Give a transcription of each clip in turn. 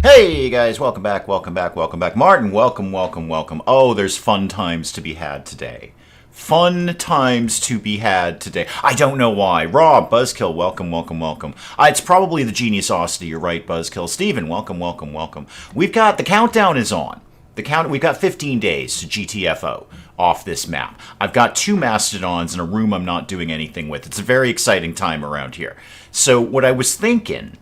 Hey guys, welcome back, welcome back, welcome back. Martin, welcome, welcome, welcome. Oh, there's fun times to be had today. Fun times to be had today. I don't know why. Rob, Buzzkill, welcome, welcome, welcome. It's probably the Geniusosity, you're right, Buzzkill. Steven, welcome, welcome, welcome. We've got, the countdown is on. We've got 15 days to GTFO off this map. I've got 2 Mastodons in a room I'm not doing anything with. It's a very exciting time around here. So what I was thinking...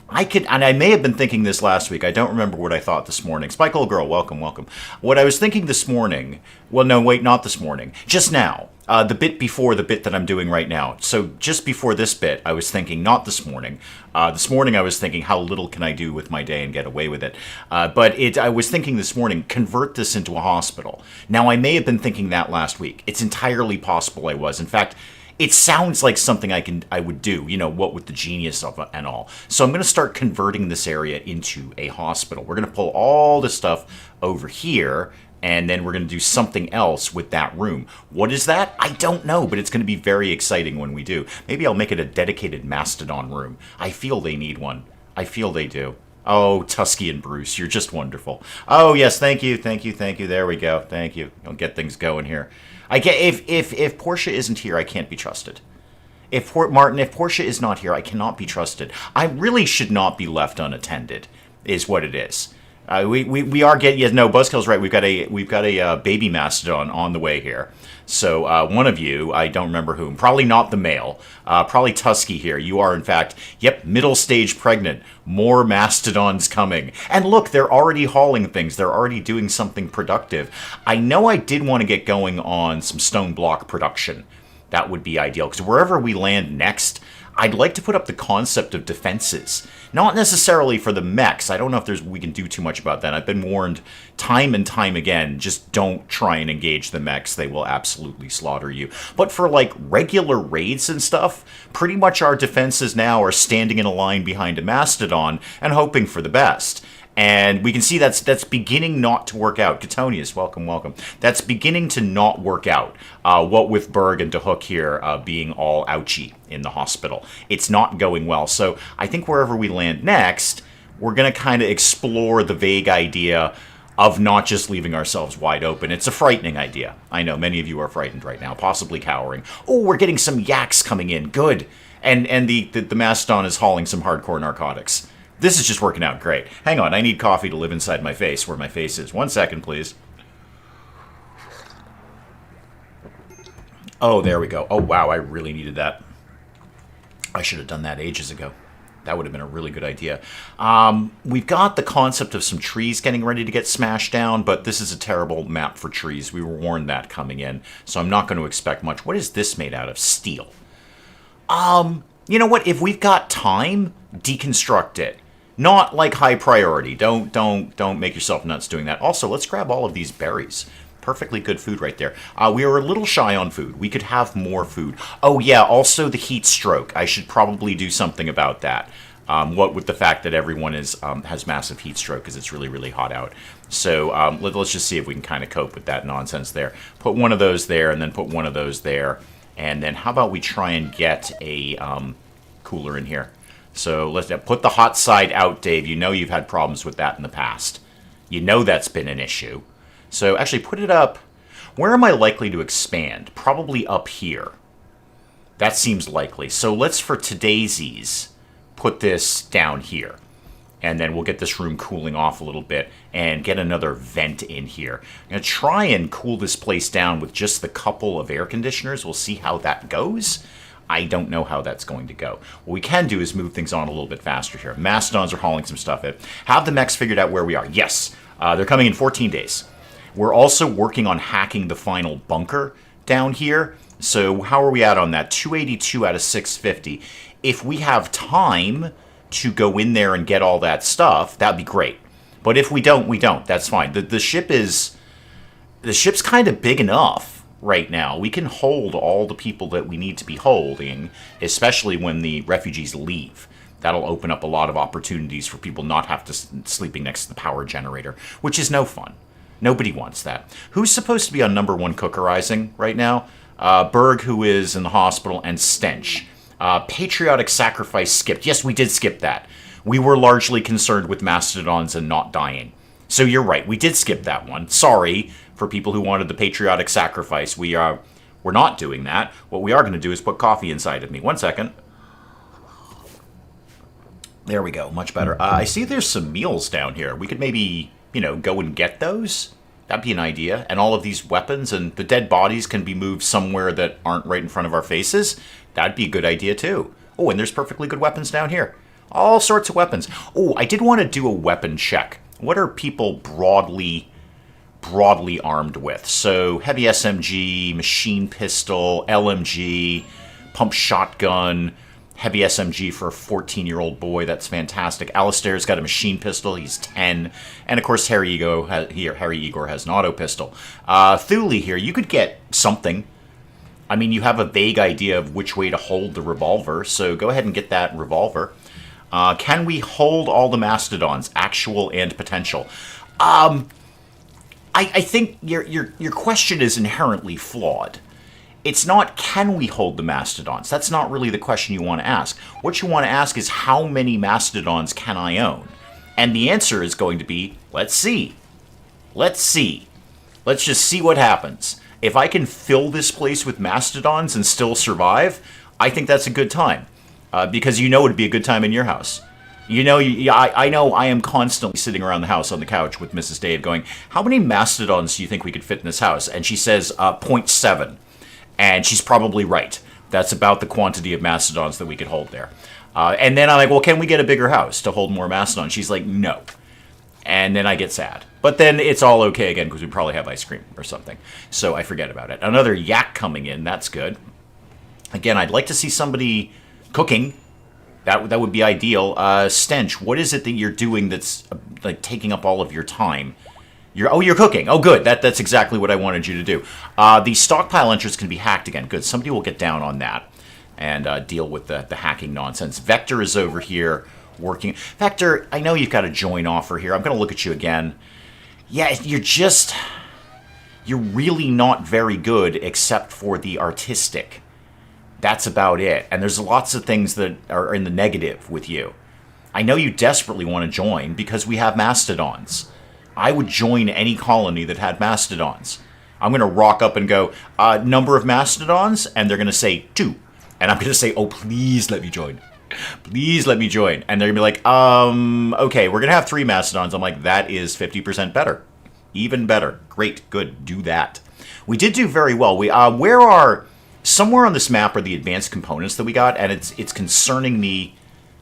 and I may have been thinking this last week. I don't remember what I thought this morning. Spike Old Girl, welcome, welcome. What I was thinking this morning, well, no, wait, not this morning. Just now, the bit before the bit that I'm doing right now. So just before this bit, I was thinking, not this morning. This morning I was thinking, how little can I do with my day and get away with it? I was thinking this morning, convert this into a hospital. Now, I may have been thinking that last week. It's entirely possible I was. In fact, it sounds like something I would do, you know, what with the genius of it and all. So I'm going to start converting this area into a hospital. We're going to pull all this stuff over here, and then we're going to do something else with that room. What is that? I don't know, but it's going to be very exciting when we do. Maybe I'll make it a dedicated Mastodon room. I feel they need one. I feel they do. Oh, Tusky and Bruce, you're just wonderful. Oh, yes, thank you, thank you, thank you. There we go. Thank you. I'll get things going here. I get if Portia isn't here, I can't be trusted. If Portia is not here, I cannot be trusted. I really should not be left unattended, is what it is. We are getting, yes, no, Buzzkill's right. We've got a baby Mastodon on the way here. So one of you, I don't remember whom, probably not the male, probably Tusky here. You are in fact, yep, middle stage pregnant. More Mastodons coming. And look, they're already hauling things. They're already doing something productive. I know I did want to get going on some stone block production. That would be ideal, because wherever we land next, I'd like to put up the concept of defenses. Not necessarily for the mechs. I don't know if we can do too much about that. I've been warned time and time again, just don't try and engage the mechs. They will absolutely slaughter you. But for like regular raids and stuff, pretty much our defenses now are standing in a line behind a Mastodon and hoping for the best. And we can see that's beginning not to work out. Catonius, welcome, welcome. That's beginning to not work out. What with Berg and DeHook here being all ouchy in the hospital. It's not going well. So I think wherever we land next, we're going to kind of explore the vague idea of not just leaving ourselves wide open. It's a frightening idea. I know many of you are frightened right now, possibly cowering. Oh, we're getting some yaks coming in. Good. And the Mastodon is hauling some hardcore narcotics. This is just working out great. Hang on, I need coffee to live inside my face, where my face is. 1 second, please. Oh, there we go. Oh, wow, I really needed that. I should have done that ages ago. That would have been a really good idea. We've got the concept of some trees getting ready to get smashed down, but this is a terrible map for trees. We were warned that coming in, so I'm not going to expect much. What is this made out of? Steel. You know what? If we've got time, deconstruct it. Not like high priority. Don't make yourself nuts doing that. Also, let's grab all of these berries. Perfectly good food right there. We are a little shy on food. We could have more food. Oh yeah, also the heat stroke. I should probably do something about that. What with the fact that everyone has massive heat stroke because it's really, really hot out. So let's just see if we can kind of cope with that nonsense there. Put one of those there and then put one of those there. And then how about we try and get a cooler in here. So let's put the hot side out, Dave. You know you've had problems with that in the past. You know that's been an issue. So actually put it up. Where am I likely to expand? Probably up here. That seems likely. So let's, for today's, put this down here. And then we'll get this room cooling off a little bit and get another vent in here. I'm going to try and cool this place down with just the couple of air conditioners. We'll see how that goes. I don't know how that's going to go. What we can do is move things on a little bit faster here. Mastodons are hauling some stuff in. Have the mechs figured out where we are? Yes. They're coming in 14 days. We're also working on hacking the final bunker down here. So how are we at on that? 282 out of 650. If we have time to go in there and get all that stuff, that'd be great. But if we don't, we don't. That's fine. The ship's kind of big enough right now. We can hold all the people that we need to be holding, especially when the refugees leave. That'll open up a lot of opportunities for people not have to sleeping next to the power generator, which is no fun. Nobody wants that. Who's supposed to be on number 1 cookerizing right now? Berg, who is in the hospital, and Stench. Patriotic Sacrifice skipped. Yes, we did skip that. We were largely concerned with mastodons and not dying. So you're right, we did skip that one. Sorry for people who wanted the patriotic sacrifice. We're not doing that. What we are going to do is put coffee inside of me. 1 second. There we go, much better. I see there's some meals down here. We could maybe, go and get those. That'd be an idea. And all of these weapons and the dead bodies can be moved somewhere that aren't right in front of our faces. That'd be a good idea too. Oh, and there's perfectly good weapons down here. All sorts of weapons. Oh, I did want to do a weapon check. What are people broadly armed with? So heavy SMG, machine pistol, LMG, pump shotgun, heavy SMG for a 14-year-old boy. That's fantastic. Alistair's got a machine pistol. He's 10. And, of course, Harry Igor has an auto pistol. Thule here, you could get something. I mean, you have a vague idea of which way to hold the revolver, so go ahead and get that revolver. Can we hold all the mastodons, actual and potential? I think your question is inherently flawed. It's not, can we hold the mastodons? That's not really the question you want to ask. What you want to ask is, how many mastodons can I own? And the answer is going to be, let's see. Let's see. Let's just see what happens. If I can fill this place with mastodons and still survive, I think that's a good time. Because it would be a good time in your house. I know I am constantly sitting around the house on the couch with Mrs. Dave going, how many mastodons do you think we could fit in this house? And she says 0.7. And she's probably right. That's about the quantity of mastodons that we could hold there. And then I'm like, well, can we get a bigger house to hold more mastodons? She's like, no. And then I get sad. But then it's all okay again because we probably have ice cream or something. So I forget about it. Another yak coming in. That's good. Again, I'd like to see somebody cooking. That would be ideal. Stench, what is it that you're doing that's like taking up all of your time? You're cooking. Oh, good. That's exactly what I wanted you to do. The stockpile entrance can be hacked again. Good. Somebody will get down on that and deal with the hacking nonsense. Vector is over here working. Vector, I know you've got a join offer here. I'm going to look at you again. Yeah, you're really not very good except for the artistic. That's about it. And there's lots of things that are in the negative with you. I know you desperately want to join because we have mastodons. I would join any colony that had mastodons. I'm going to rock up and go, number of mastodons? And they're going to say 2. And I'm going to say, oh, please let me join. Please let me join. And they're going to be like, okay, we're going to have 3 mastodons. I'm like, that is 50% better. Even better. Great. Good. Do that. We did do very well. Somewhere on this map are the advanced components that we got, and it's concerning me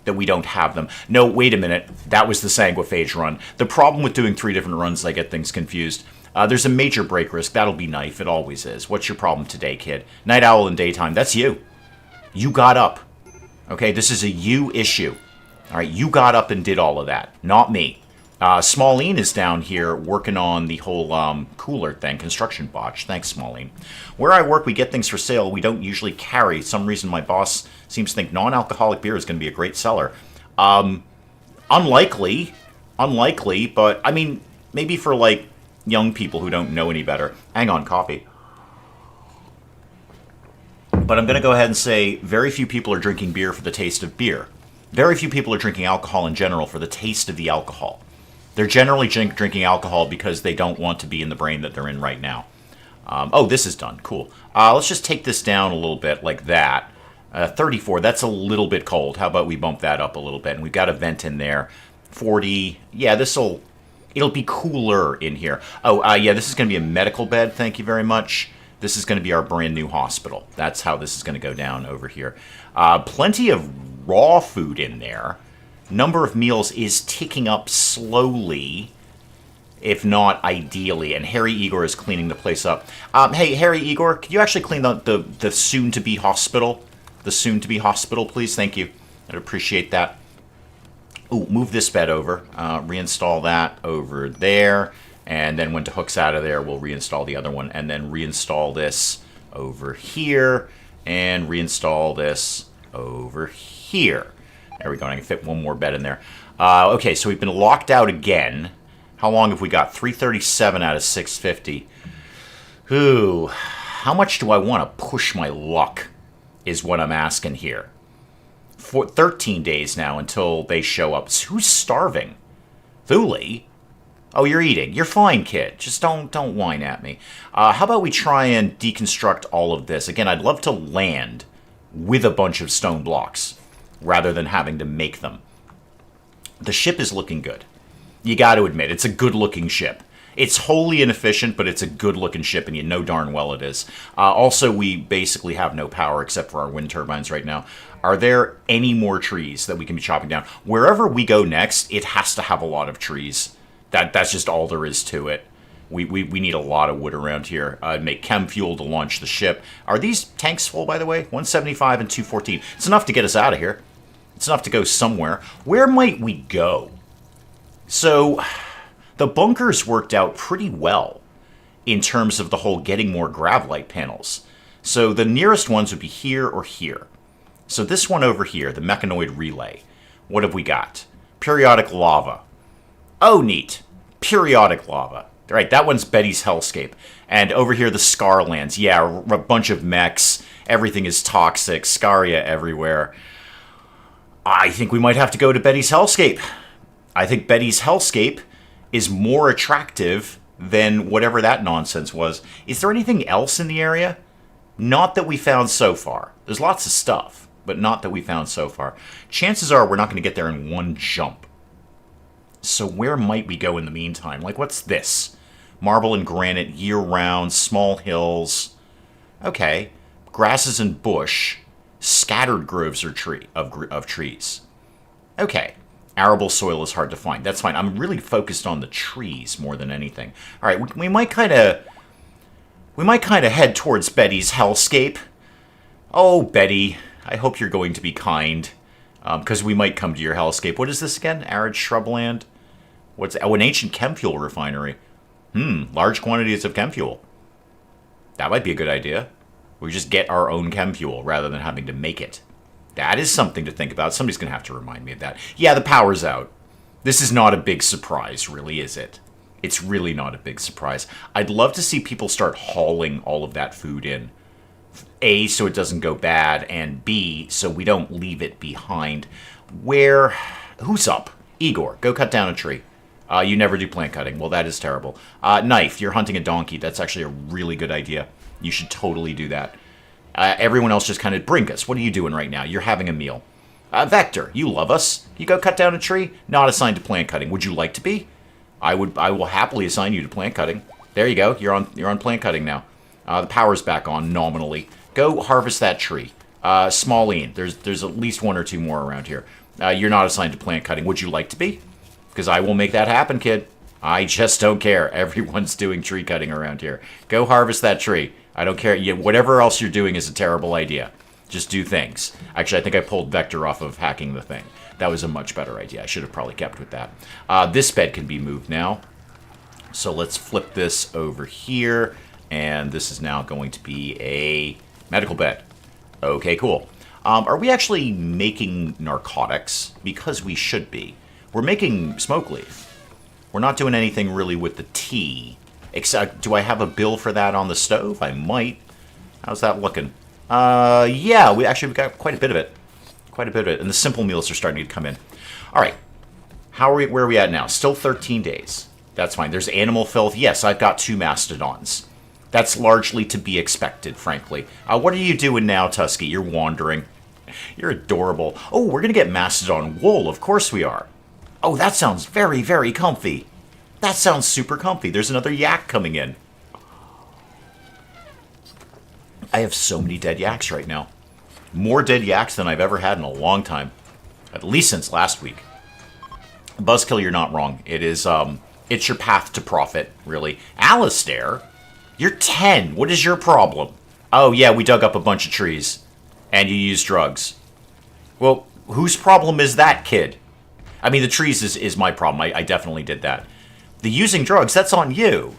that we don't have them. No, wait a minute. That was the Sanguiphage run. The problem with doing 3 different runs is I get things confused. There's a major break risk. That'll be knife. It always is. What's your problem today, kid? Night owl in daytime. That's you. You got up. Okay, this is a you issue. All right, you got up and did all of that, not me. Smalline is down here working on the whole cooler thing, construction botch. Thanks, Smalline. Where I work, we get things for sale we don't usually carry. Some reason my boss seems to think non-alcoholic beer is going to be a great seller. Unlikely, but I mean, maybe for like young people who don't know any better. Hang on, coffee. But I'm going to go ahead and say very few people are drinking beer for the taste of beer. Very few people are drinking alcohol in general for the taste of the alcohol. They're generally drinking alcohol because they don't want to be in the brain that they're in right now. Oh, this is done. Cool. Let's just take this down a little bit like that. 34, that's a little bit cold. How about we bump that up a little bit? And we've got a vent in there. 40. Yeah, it'll be cooler in here. Oh, yeah, this is going to be a medical bed. Thank you very much. This is going to be our brand new hospital. That's how this is going to go down over here. Plenty of raw food in there. Number of meals is ticking up slowly, if not ideally. And Harry Igor is cleaning the place up. Hey, Harry Igor, could you actually clean the soon-to-be hospital? The soon-to-be hospital, please? Thank you. I'd appreciate that. Ooh, move this bed over. Reinstall that over there. And then when it hooks out of there, we'll reinstall the other one. And then reinstall this over here. And reinstall this over here. There we go. I can fit one more bed in there. Okay, so we've been locked out again. How long have we got? 337 out of 650. Ooh, how much do I want to push my luck is what I'm asking here. for 13 days now until they show up. Who's starving? Thule? Oh, you're eating. You're fine, kid. Just don't whine at me. How about we try and deconstruct all of this? Again, I'd love to land with a bunch of stone blocks rather than having to make them. The ship is looking good. You got to admit, it's a good-looking ship. It's wholly inefficient, but it's a good-looking ship, and you know darn well it is. Also, we basically have no power except for our wind turbines right now. Are there any more trees that we can be chopping down? Wherever we go next, it has to have a lot of trees. That's just all there is to it. We need a lot of wood around here. Make chem fuel to launch the ship. Are these tanks full, by the way? 175 and 214. It's enough to get us out of here. It's enough to go somewhere. Where might we go? So, the bunkers worked out pretty well in terms of the whole getting more gravlite panels. So the nearest ones would be here or here. So this one over here, the mechanoid relay. What have we got? Periodic lava. Oh, neat. Periodic lava. Right, that one's Betty's Hellscape. And over here, the Scarlands. Yeah, a bunch of mechs. Everything is toxic. Scaria everywhere. I think we might have to go to Betty's Hellscape. I think Betty's Hellscape is more attractive than whatever that nonsense was. Is there anything else in the area? Not that we found so far. There's lots of stuff, but not that we found so far. Chances are we're not going to get there in one jump. So where might we go in the meantime? Like, what's this? Marble and granite, year-round, small hills. Okay. Grasses and bush. Scattered groves of trees. Okay. Arable soil is hard to find. That's fine. I'm really focused on the trees more than anything. All right, we might kind of head towards Betty's Hellscape. Oh, Betty, I hope you're going to be kind, because we might come to your Hellscape. What is this again? Arid shrubland. Oh, an ancient chem fuel refinery. Large quantities of chem fuel. That might be a good idea. We just get our own chem fuel rather than having to make it. That is something to think about. Somebody's going to have to remind me of that. Yeah, the power's out. This is not a big surprise, really, is it? It's really not a big surprise. I'd love to see people start hauling all of that food in. A, so it doesn't go bad, and B, so we don't leave it behind. Who's up? Igor, go cut down a tree. You never do plant cutting. Well, that is terrible. Knife, you're hunting a donkey. That's actually a really good idea. You should totally do that. Everyone else just kind of, Brinkus, what are you doing right now? You're having a meal. Vector, you love us. You go cut down a tree? Not assigned to plant cutting. Would you like to be? I will happily assign you to plant cutting. There you go. You're on plant cutting now. The power's back on nominally. Go harvest that tree. Smalline, there's at least one or two more around here. You're not assigned to plant cutting. Would you like to be? Because I will make that happen, kid. I just don't care. Everyone's doing tree cutting around here. Go harvest that tree. I don't care. Whatever else you're doing is a terrible idea. Just do things. Actually, I think I pulled Vector off of hacking the thing. That was a much better idea. I should have probably kept with that. This bed can be moved now. So let's flip this over here. And this is now going to be a medical bed. Okay, cool. Are we actually making narcotics? Because we should be. We're making smoke leaf. We're not doing anything really with the tea. Except, do I have a bill for that on the stove? I might. How's that looking? Yeah, we've got quite a bit of it. Quite a bit of it. And the simple meals are starting to come in. All right. Where are we at now? Still 13 days. That's fine. There's animal filth. Yes, I've got 2 mastodons. That's largely to be expected, frankly. What are you doing now, Tusky? You're wandering. You're adorable. Oh, we're going to get mastodon wool. Of course we are. Oh, that sounds very, very comfy. That sounds super comfy. There's another yak coming in. I have so many dead yaks right now. More dead yaks than I've ever had in a long time. At least since last week. Buzzkill, you're not wrong. It's your path to profit, really. Alistair, you're 10. What is your problem? Oh, yeah, we dug up a bunch of trees. And you used drugs. Well, whose problem is that, kid? I mean, the trees is my problem. I definitely did that. The using drugs, that's on you.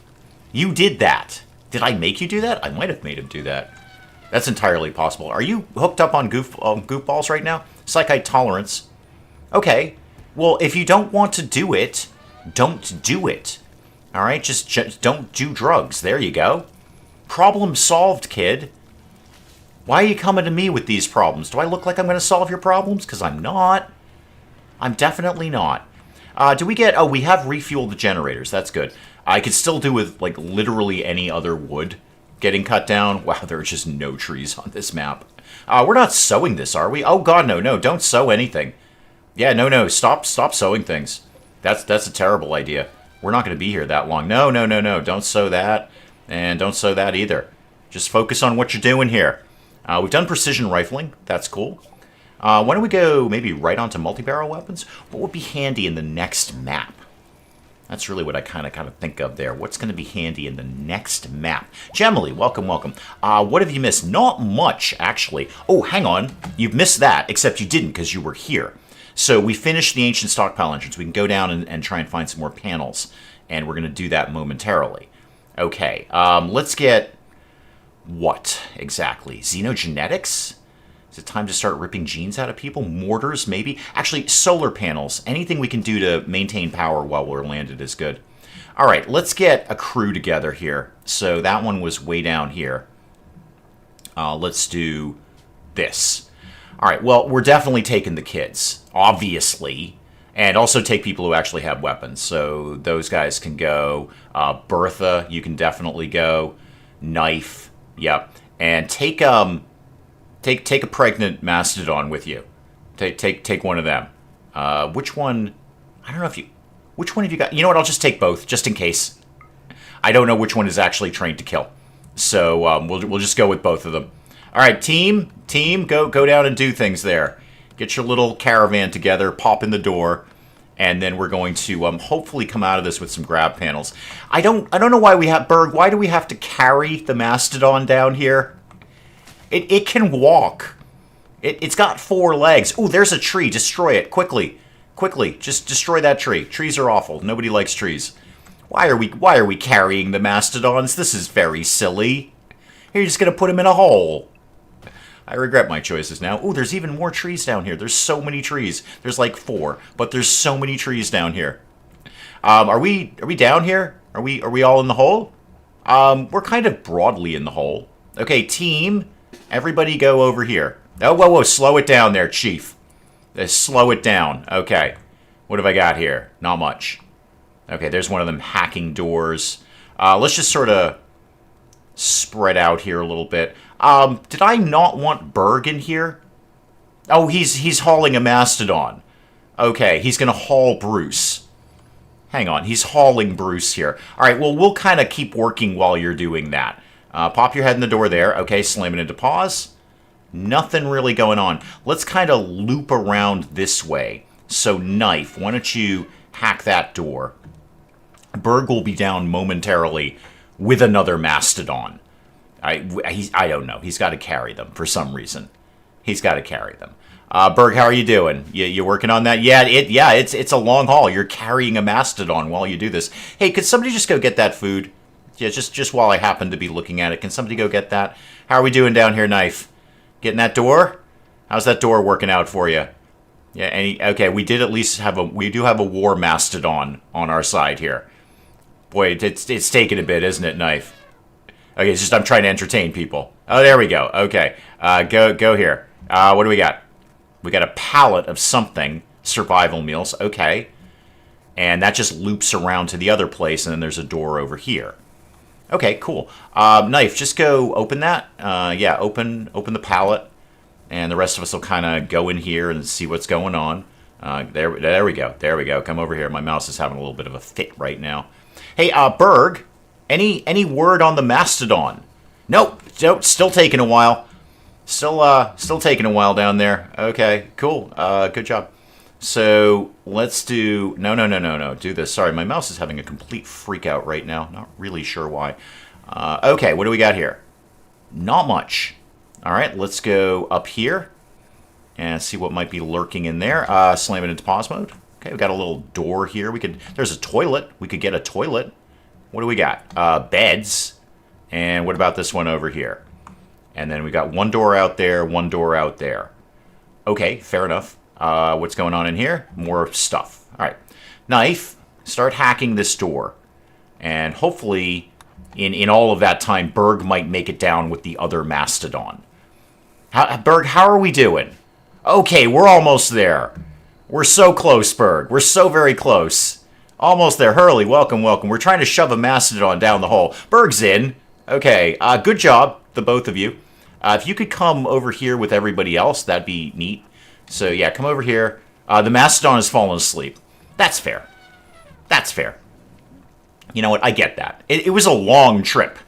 You did that. Did I make you do that? I might have made him do that. That's entirely possible. Are you hooked up on goofballs right now? Psychite tolerance. Okay. Well, if you don't want to do it, don't do it. All right? Just don't do drugs. There you go. Problem solved, kid. Why are you coming to me with these problems? Do I look like I'm going to solve your problems? Because I'm not. I'm definitely not. Do we get... Oh, we have refueled the generators. That's good. I could still do with, like, literally any other wood getting cut down. Wow, there are just no trees on this map. We're not sowing this, are we? Oh, God, no, no. Don't sow anything. Yeah, no, no. Stop sowing things. That's a terrible idea. We're not going to be here that long. No, no, no, no. Don't sow that. And don't sow that either. Just focus on what you're doing here. We've done precision rifling. That's cool. Why don't we go maybe right onto multi-barrel weapons? What would be handy in the next map? That's really what I kind of think of there. What's going to be handy in the next map? Gemily, welcome, welcome. What have you missed? Not much, actually. Oh, hang on. You've missed that, except you didn't because you were here. So we finished the ancient stockpile entrance. We can go down and try and find some more panels. And we're going to do that momentarily. Okay, let's get... What, exactly? Xenogenetics? Is it time to start ripping genes out of people? Mortars, maybe? Actually, solar panels. Anything we can do to maintain power while we're landed is good. All right, let's get a crew together here. So that one was way down here. Let's do this. All right, well, we're definitely taking the kids, obviously. And also take people who actually have weapons. So those guys can go. Bertha, you can definitely go. Knife, yep. And take a pregnant mastodon with you. Take one of them. Which one? I don't know if you. Which one have you got? You know what? I'll just take both, just in case. I don't know which one is actually trained to kill. So we'll just go with both of them. All right, team, go down and do things there. Get your little caravan together, pop in the door, and then we're going to hopefully come out of this with some grab panels. I don't know why we have Berg. Why do we have to carry the mastodon down here? It can walk. It's got 4 legs. Ooh, there's a tree. Destroy it quickly. Just destroy that tree. Trees are awful. Nobody likes trees. Why are we carrying the mastodons? This is very silly. You're just gonna put them in a hole. I regret my choices now. Ooh, there's even more trees down here. There's so many trees. There's like 4, but there's so many trees down here. Are we down here? Are we all in the hole? We're kind of broadly in the hole. Okay, team, everybody go over here. Oh, whoa, slow it down there, Chief. Slow it down. Okay, what have I got here? Not much. Okay, there's one of them hacking doors. Let's just sort of spread out here a little bit. Did I not want Berg in here? Oh, he's hauling a mastodon. Okay, he's going to haul Bruce. Hang on, he's hauling Bruce here. All right, well, we'll kind of keep working while you're doing that. Pop your head in the door there. Okay, slam it into pause. Nothing really going on. Let's kind of loop around this way. So, Knife, why don't you hack that door? Berg will be down momentarily with another mastodon. I don't know. He's got to carry them for some reason. He's got to carry them. Berg, how are you doing? You working on that? Yeah, it's a long haul. You're carrying a mastodon while you do this. Hey, could somebody just go get that food? Yeah, just while I happen to be looking at it. Can somebody go get that? How are we doing down here, Knife? Getting that door? How's that door working out for you? Yeah, okay, we did at least we do have a war mastodon on our side here. Boy, it's taking a bit, isn't it, Knife? Okay, it's just I'm trying to entertain people. Oh, there we go. Okay, go here. What do we got? We got a pallet of something. Survival meals. Okay. And that just loops around to the other place, and then there's a door over here. Okay, cool. Knife, just go open that. Yeah, open the pallet, and the rest of us will kind of go in here and see what's going on. There we go. There we go. Come over here. My mouse is having a little bit of a fit right now. Hey, Berg, any word on the mastodon? Nope. Still taking a while. Still taking a while down there. Okay, cool. Good job. So let's do no. Do this. Sorry, my mouse is having a complete freak out right now. Not really sure why. Okay, what do we got here? Not much. All right, let's go up here and see what might be lurking in there. Slam it into pause mode. Okay, we got a little door here. There's a toilet. We could get a toilet. What do we got? Beds. And what about this one over here? And then we got one door out there, one door out there. Okay, fair enough. What's going on in here? More stuff. All right. Knife, start hacking this door. And hopefully, in all of that time, Berg might make it down with the other mastodon. Berg, how are we doing? Okay, we're almost there. We're so close, Berg. We're so very close. Almost there. Hurley, welcome, welcome. We're trying to shove a mastodon down the hole. Berg's in. Okay, good job, the both of you. If you could come over here with everybody else, that'd be neat. So, yeah, come over here. The mastodon has fallen asleep. That's fair. That's fair. You know what? I get that. It was a long trip.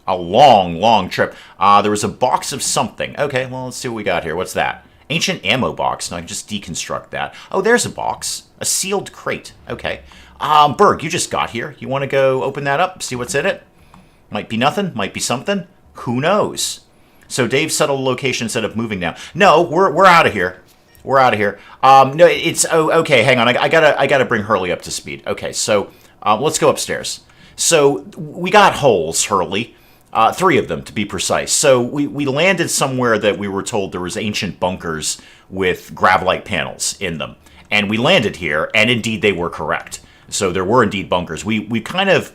A long, long trip. There was a box of something. Okay, well, let's see what we got here. What's that? Ancient ammo box. No, I can just deconstruct that. Oh, there's a box. A sealed crate. Okay. Berg, you just got here. You want to go open that up, see what's in it? Might be nothing. Might be something. Who knows? So Dave settled a location instead of moving now. No, we're out of here. We're out of here. No, it's okay. Hang on. I gotta bring Hurley up to speed. Okay, so let's go upstairs. So we got holes, Hurley. 3 of them, to be precise. So we landed somewhere that we were told there was ancient bunkers with gravelite panels in them. And we landed here, and indeed they were correct. So there were indeed bunkers. We've kind of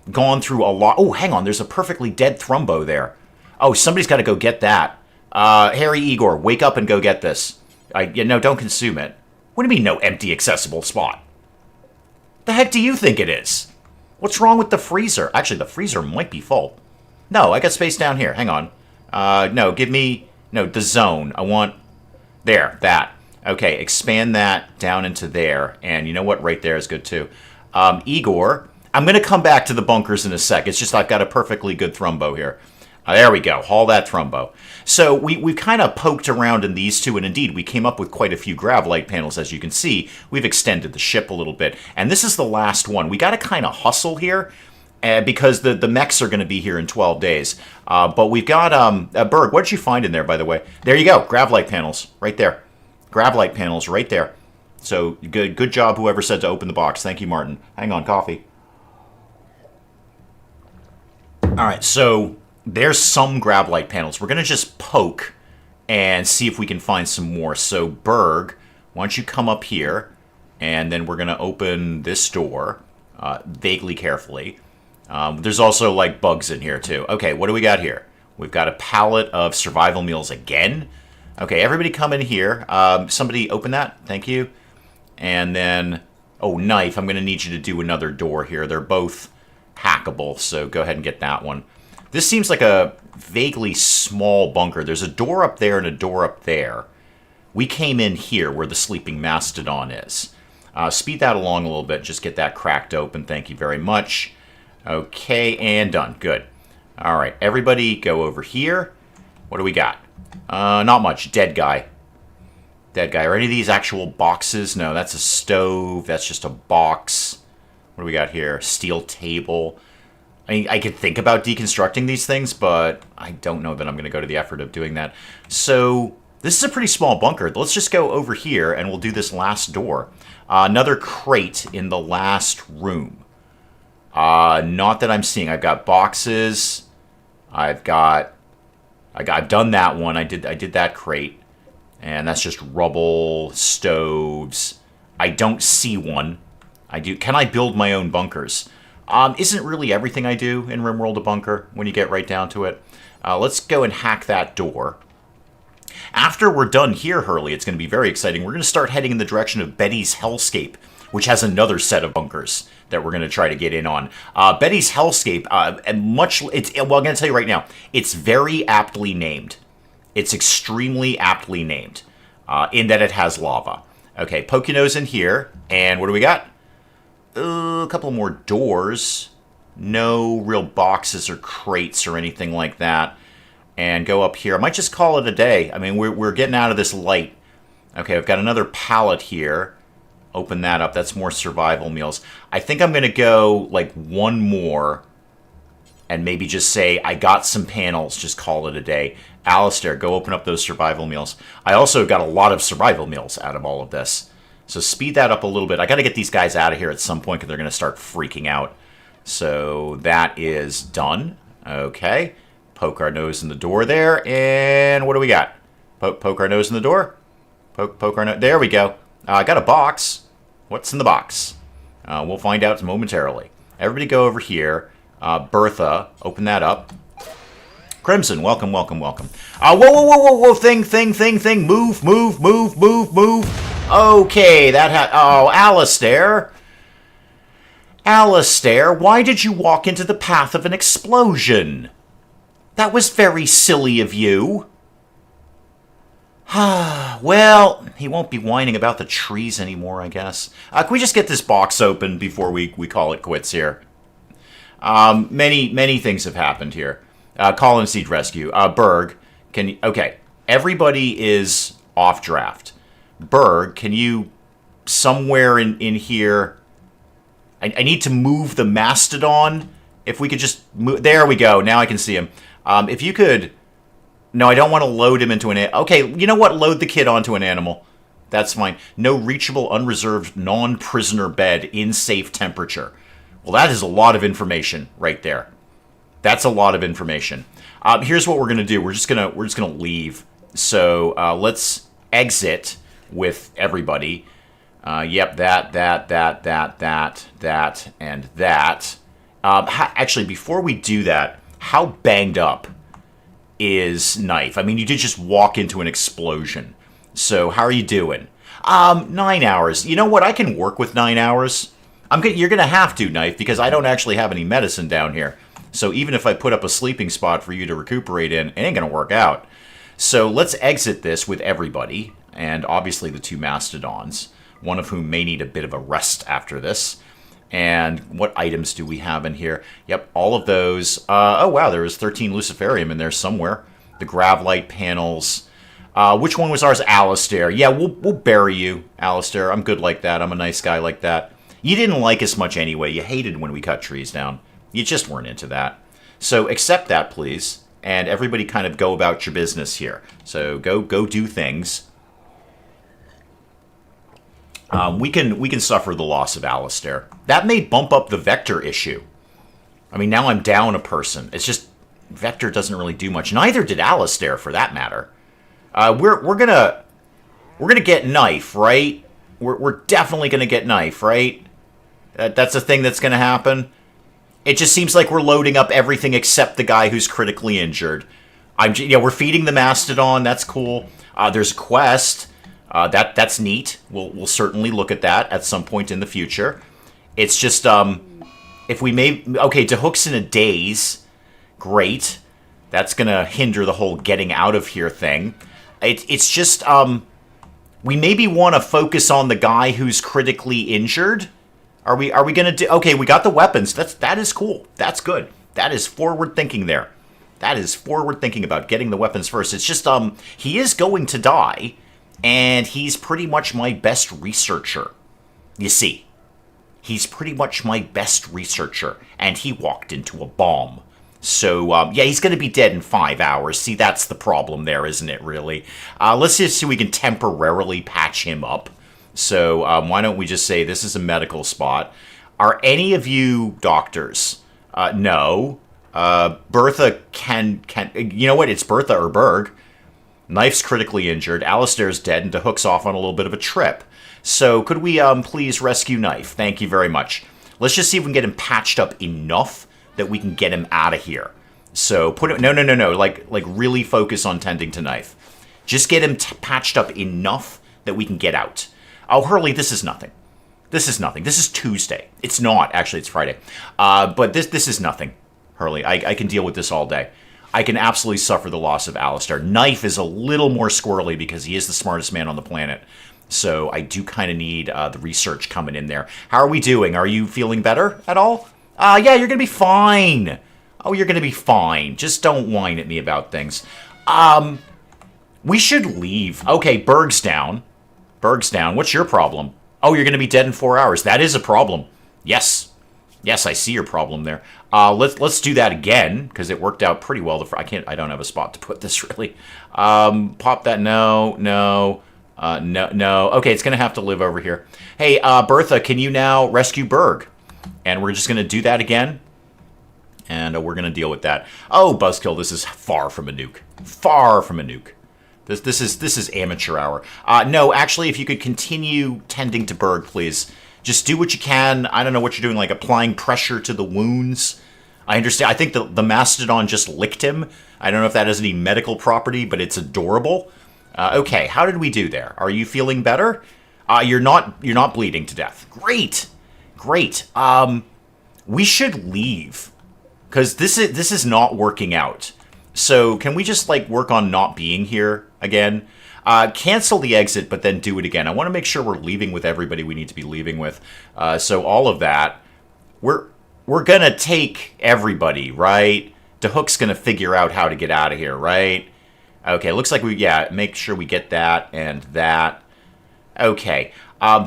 gone through a lot. Oh, hang on. There's a perfectly dead thrumbo there. Oh, somebody's got to go get that. Harry Igor, wake up and go get this. No, don't consume it. What do you mean no empty accessible spot? The heck do you think it is? What's wrong with the freezer? Actually, the freezer might be full. No, I got space down here. Hang on. No, give me... No, the zone. I want... There, that. Okay, expand that down into there. And you know what? Right there is good, too. Igor, I'm going to come back to the bunkers in a sec. It's just I've got a perfectly good thrumbo here. There we go. Haul that thrumbo. So we've kind of poked around in these two, and indeed, we came up with quite a few gravelite panels, as you can see. We've extended the ship a little bit. And this is the last one. We got to kind of hustle here. Because the mechs are going to be here in 12 days. But we've got, Berg, what did you find in there, by the way? There you go, gravelite panels, right there. Gravelite panels, right there. So, good job, whoever said to open the box. Thank you, Martin. Hang on, coffee. All right, so there's some gravelite panels. We're going to just poke and see if we can find some more. So, Berg, why don't you come up here, and then we're going to open this door vaguely carefully. There's also, like, bugs in here, too. Okay, what do we got here? We've got a pallet of survival meals again. Okay, everybody come in here. Somebody open that. Thank you. And then, oh, knife. I'm going to need you to do another door here. They're both hackable, so go ahead and get that one. This seems like a vaguely small bunker. There's a door up there and a door up there. We came in here where the sleeping mastodon is. Speed that along a little bit. Just get that cracked open. Thank you very much. Okay, and done. Good. All right, everybody go over here. What do we got? Not much. Dead guy. Dead guy. Are any of these actual boxes? No, that's a stove. That's just a box. What do we got here? Steel table. I mean, I could think about deconstructing these things, but I don't know that I'm going to go to the effort of doing that. So this is a pretty small bunker. Let's just go over here, and we'll do this last door. Another crate in the last room. Not that I'm seeing. I've got boxes. I've done that one. I did that crate. And that's just rubble, stoves. I don't see one. Can I build my own bunkers? Isn't really everything I do in RimWorld a bunker when you get right down to it. Let's go and hack that door. After we're done here, Hurley, it's going to be very exciting. We're going to start heading in the direction of Betty's Hellscape, which has another set of bunkers that we're going to try to get in on. Betty's Hellscape, well, I'm going to tell you right now, it's very aptly named. It's extremely aptly named in that it has lava. Okay, poke your nose in here, and what do we got? A couple more doors. No real boxes or crates or anything like that. And go up here. I might just call it a day. I mean, we're getting out of this light. Okay, I've got another pallet here. Open that up. That's more survival meals. I think I'm going to go, like, one more and maybe just say, I got some panels. Just call it a day. Alistair, go open up those survival meals. I also got a lot of survival meals out of all of this. So speed that up a little bit. I got to get these guys out of here at some point because they're going to start freaking out. So that is done. Okay. Poke our nose in the door there. And what do we got? Poke our nose in the door. Poke our nose. There we go. I got a box. What's in the box? We'll find out momentarily. Everybody go over here. Bertha, open that up. Crimson, welcome, welcome, welcome. Whoa, thing. Move. Okay, oh, Alistair. Alistair, why did you walk into the path of an explosion? That was very silly of you. Well, he won't be whining about the trees anymore, I guess. Can we just get this box open before we call it quits here? Many things have happened here. Colin Siege Rescue. Berg, okay, everybody is off draft. Berg, can you, somewhere in here, I need to move the Mastodon. If we could just move, there we go, now I can see him. If you could, no, I don't want to load him into okay, you know what, load the kid onto an animal. That's fine. No reachable, unreserved, non-prisoner bed in safe temperature. Well, that is a lot of information right there. That's a lot of information. Here's what we're gonna do. We're just gonna leave. So let's exit with everybody. Yep, that, and that. Actually, before we do that, how banged up is Knife? I mean, you did just walk into an explosion. So how are you doing? 9 hours. You know what? I can work with 9 hours. You're gonna have to, Knife, because I don't actually have any medicine down here. So even if I put up a sleeping spot for you to recuperate in, it ain't gonna work out. So let's exit this with everybody, and obviously the two Mastodons, one of whom may need a bit of a rest after this. And what items do we have in here? Yep, all of those. Oh wow, there was 13 Luciferium in there somewhere. The Gravlight panels. Which one was ours? Alistair. Yeah, we'll bury you, Alistair. I'm good like that. I'm a nice guy like that. You didn't like us much anyway. You hated when we cut trees down. You just weren't into that. So accept that, please. And everybody kind of go about your business here. So go do things. We can suffer the loss of Alistair. That may bump up the Vector issue. I mean, now I'm down a person. It's just Vector doesn't really do much. Neither did Alistair, for that matter. We're gonna get Knife, right? We're definitely gonna get Knife, right? That's a thing that's gonna happen. It just seems like we're loading up everything except the guy who's critically injured. We're feeding the Mastodon. That's cool. There's a quest. That's neat. We'll certainly look at that at some point in the future. It's just if we may DeHook's in a daze. Great. That's gonna hinder the whole getting out of here thing. It's just we maybe want to focus on the guy who's critically injured. Are we gonna do? Okay, we got the weapons. That is cool. That's good. That is forward thinking there. That is forward thinking about getting the weapons first. It's just he is going to die, and he's pretty much my best researcher. You see, he's pretty much my best researcher, and he walked into a bomb. So, yeah, he's going to be dead in 5 hours. See, that's the problem there, isn't it, really? Let's just see if we can temporarily patch him up. So, why don't we just say this is a medical spot. Are any of you doctors? No. Bertha can... You know what? It's Bertha or Berg. Knife's critically injured. Alistair's dead, and DeHook's off on a little bit of a trip. So, could we please rescue Knife? Thank you very much. Let's just see if we can get him patched up enough that we can get him out of here. So put it, no. Like really focus on tending to Knife. Just get him patched up enough that we can get out. Oh, Hurley, this is nothing. This is nothing. This is Tuesday. It's not. Actually, it's Friday. But this is nothing, Hurley. I can deal with this all day. I can absolutely suffer the loss of Alistair. Knife is a little more squirrely because he is the smartest man on the planet. So I do kind of need the research coming in there. How are we doing? Are you feeling better at all? Yeah, you're going to be fine. Oh, you're going to be fine. Just don't whine at me about things. We should leave. Okay, Berg's down. Berg's down. What's your problem? Oh, you're going to be dead in 4 hours. That is a problem. Yes. Yes, I see your problem there. Let's do that again, because it worked out pretty well. I don't have a spot to put this, really. Pop that. No. Okay, it's going to have to live over here. Hey, Bertha, can you now rescue Berg? And we're just going to do that again. And we're going to deal with that. Oh, Buzzkill, this is far from a nuke. Far from a nuke. This is amateur hour. No, actually, if you could continue tending to Berg, please. Just do what you can. I don't know what you're doing, like applying pressure to the wounds. I understand. I think the mastodon just licked him. I don't know if that has any medical property, but it's adorable. Okay, how did we do there? Are you feeling better? You're not bleeding to death. Great, great. We should leave because this is not working out. So can we just like work on not being here again? Cancel the exit, but then do it again. I want to make sure we're leaving with everybody we need to be leaving with. So all of that, we're gonna take everybody, right? DeHook's gonna figure out how to get out of here, right? Okay, looks like make sure we get that and that. Okay,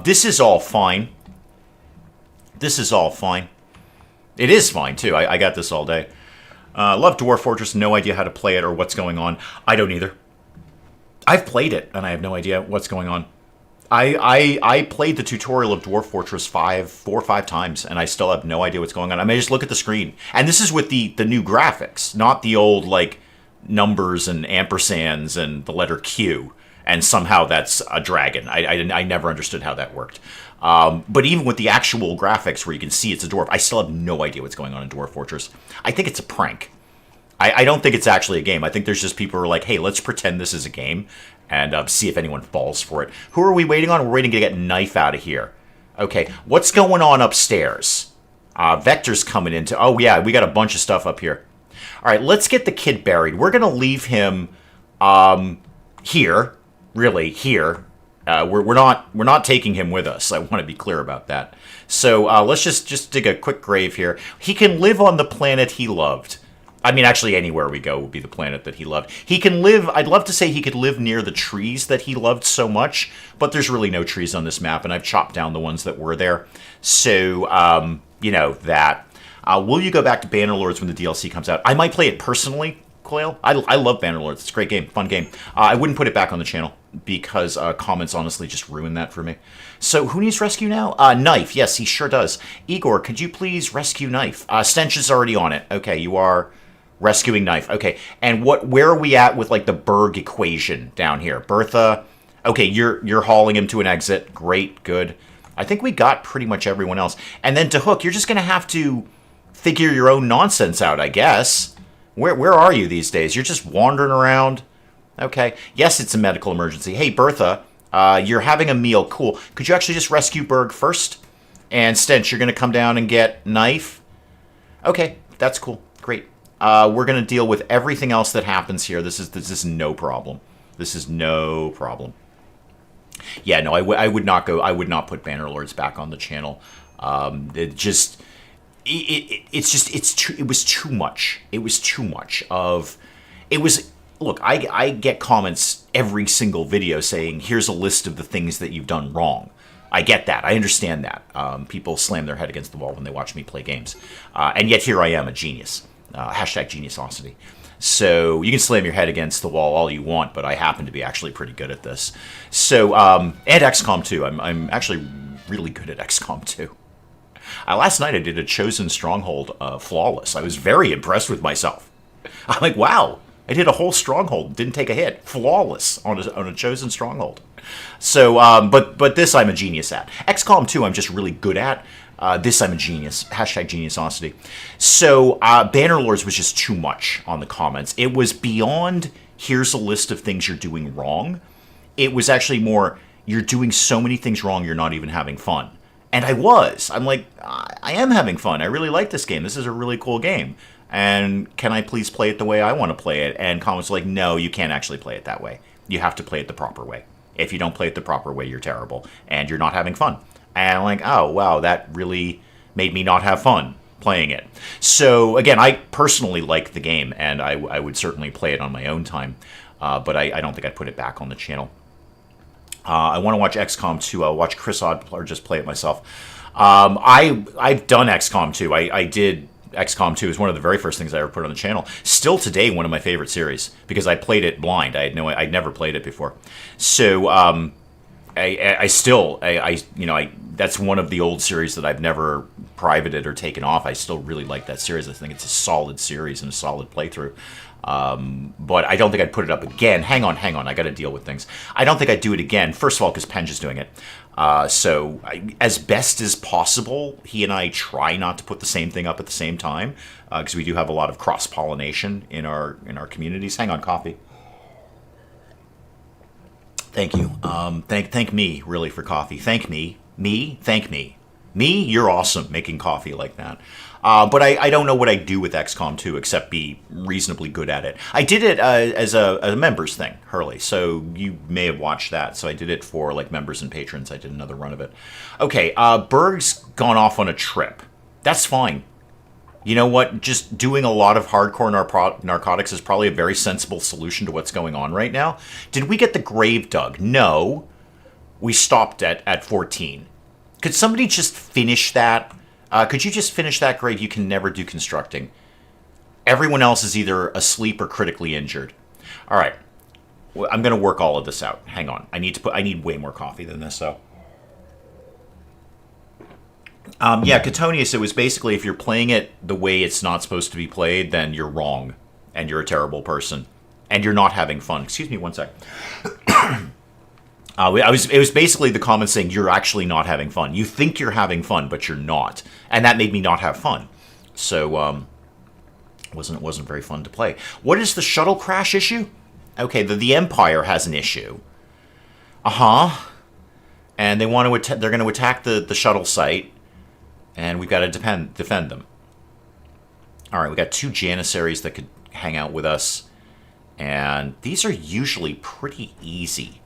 this is all fine. This is all fine. It is fine, too. I got this all day. Love Dwarf Fortress, no idea how to play it or what's going on. I don't either. I've played it, and I have no idea what's going on. I played the tutorial of Dwarf Fortress 4 or 5 times, and I still have no idea what's going on. I may just look at the screen. And this is with the new graphics, not the old, like, numbers and ampersands and the letter Q. And somehow that's a dragon. I never understood how that worked. But even with the actual graphics where you can see it's a dwarf, I still have no idea what's going on in Dwarf Fortress. I think it's a prank. I don't think it's actually a game. I think there's just people who are like, hey, let's pretend this is a game and see if anyone falls for it. Who are we waiting on? We're waiting to get Knife out of here. Okay, what's going on upstairs? Vector's coming into... Oh, yeah, we got a bunch of stuff up here. All right, let's get the kid buried. We're going to leave him here. Really, here. We're not taking him with us. I want to be clear about that. So let's just dig a quick grave here. He can live on the planet he loved. I mean, actually, anywhere we go will be the planet that he loved. He can live... I'd love to say he could live near the trees that he loved so much, but there's really no trees on this map, and I've chopped down the ones that were there. So, you know, that. Will you go back to Bannerlords when the DLC comes out? I might play it personally, Quail. I love Bannerlords. It's a great game. Fun game. I wouldn't put it back on the channel because comments honestly just ruin that for me. So who needs rescue now? Knife. Yes, he sure does. Igor, could you please rescue Knife? Stench is already on it. Okay, you are rescuing Knife. Okay, and where are we at with like the Berg equation down here? Bertha. Okay, you're hauling him to an exit. Great, good. I think we got pretty much everyone else. And then DeHook, you're just gonna have to figure your own nonsense out, I guess. Where are you these days? You're just wandering around. Okay. Yes, it's a medical emergency. Hey, Bertha, you're having a meal. Cool. Could you actually just rescue Berg first? And Stench, you're going to come down and get Knife? Okay, that's cool. Great. We're going to deal with everything else that happens here. This is no problem. This is no problem. Yeah, no, I would not go. I would not put Bannerlords back on the channel. It just... It was too much. It was too much of... It was... Look, I get comments every single video saying, here's a list of the things that you've done wrong. I get that. I understand that. People slam their head against the wall when they watch me play games. And yet here I am, a genius. Hashtag geniusosity. So you can slam your head against the wall all you want, but I happen to be actually pretty good at this. So, and XCOM 2. I'm actually really good at XCOM 2. Last night I did a Chosen Stronghold flawless. I was very impressed with myself. I'm like, wow, I did a whole Stronghold, didn't take a hit. Flawless on a Chosen Stronghold. So, but this I'm a genius at. XCOM 2 I'm just really good at. This I'm a genius. Hashtag geniusosity. So, Bannerlords was just too much on the comments. It was beyond, here's a list of things you're doing wrong. It was actually more, you're doing so many things wrong you're not even having fun. And I was. I'm like, I am having fun. I really like this game. This is a really cool game. And can I please play it the way I want to play it? And comments like, no, you can't actually play it that way. You have to play it the proper way. If you don't play it the proper way, you're terrible. And you're not having fun. And I'm like, oh, wow, that really made me not have fun playing it. So, again, I personally like the game. And I would certainly play it on my own time. But I don't think I'd put it back on the channel. I want to watch XCOM 2. I'll watch Chris Odd or just play it myself. I've done XCOM 2. I did XCOM 2. It was one of the very first things I ever put on the channel. Still today, one of my favorite series because I played it blind. I'd never played it before. So that's one of the old series that I've never privated or taken off. I still really like that series. I think it's a solid series and a solid playthrough. But I don't think I'd put it up again. Hang on. I got to deal with things. I don't think I'd do it again. First of all, because Penge is doing it. As best as possible, he and I try not to put the same thing up at the same time, because we do have a lot of cross-pollination in our communities. Hang on, coffee. Thank you. Thank me, really, for coffee. Thank me. Thank me. Me, you're awesome making coffee like that. But I don't know what I do with XCOM 2 except be reasonably good at it. I did it as a members thing, Hurley, so you may have watched that. So I did it for like members and patrons. I did another run of it. Okay, Berg's gone off on a trip. That's fine. You know what? Just doing a lot of hardcore narcotics is probably a very sensible solution to what's going on right now. Did we get the grave dug? No. We stopped at 14. Could somebody just finish that? Could you just finish that grave? You can never do constructing. Everyone else is either asleep or critically injured. All right. Well, I'm going to work all of this out. Hang on. I need way more coffee than this, though. Yeah, Catonius, it was basically if you're playing it the way it's not supposed to be played, then you're wrong. And you're a terrible person. And you're not having fun. Excuse me one sec. It was basically the comment saying you're actually not having fun. You think you're having fun, but you're not, and that made me not have fun. So, wasn't very fun to play. What is the shuttle crash issue? Okay, the Empire has an issue. And they want to they're going to attack the shuttle site, and we've got to defend them. All right, we got 2 Janissaries that could hang out with us, and these are usually pretty easy.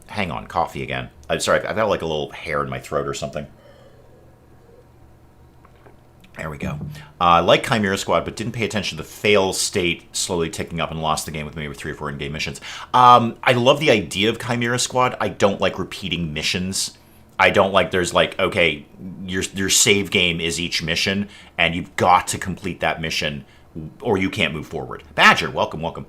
Hang on, coffee again. I'm sorry, I've got like a little hair in my throat or something. There we go. I like Chimera Squad, but didn't pay attention to the fail state slowly ticking up and lost the game with maybe 3 or 4 in-game missions. I love the idea of Chimera Squad. I don't like repeating missions. I don't like there's like, okay, your save game is each mission, and you've got to complete that mission or you can't move forward. Badger, welcome.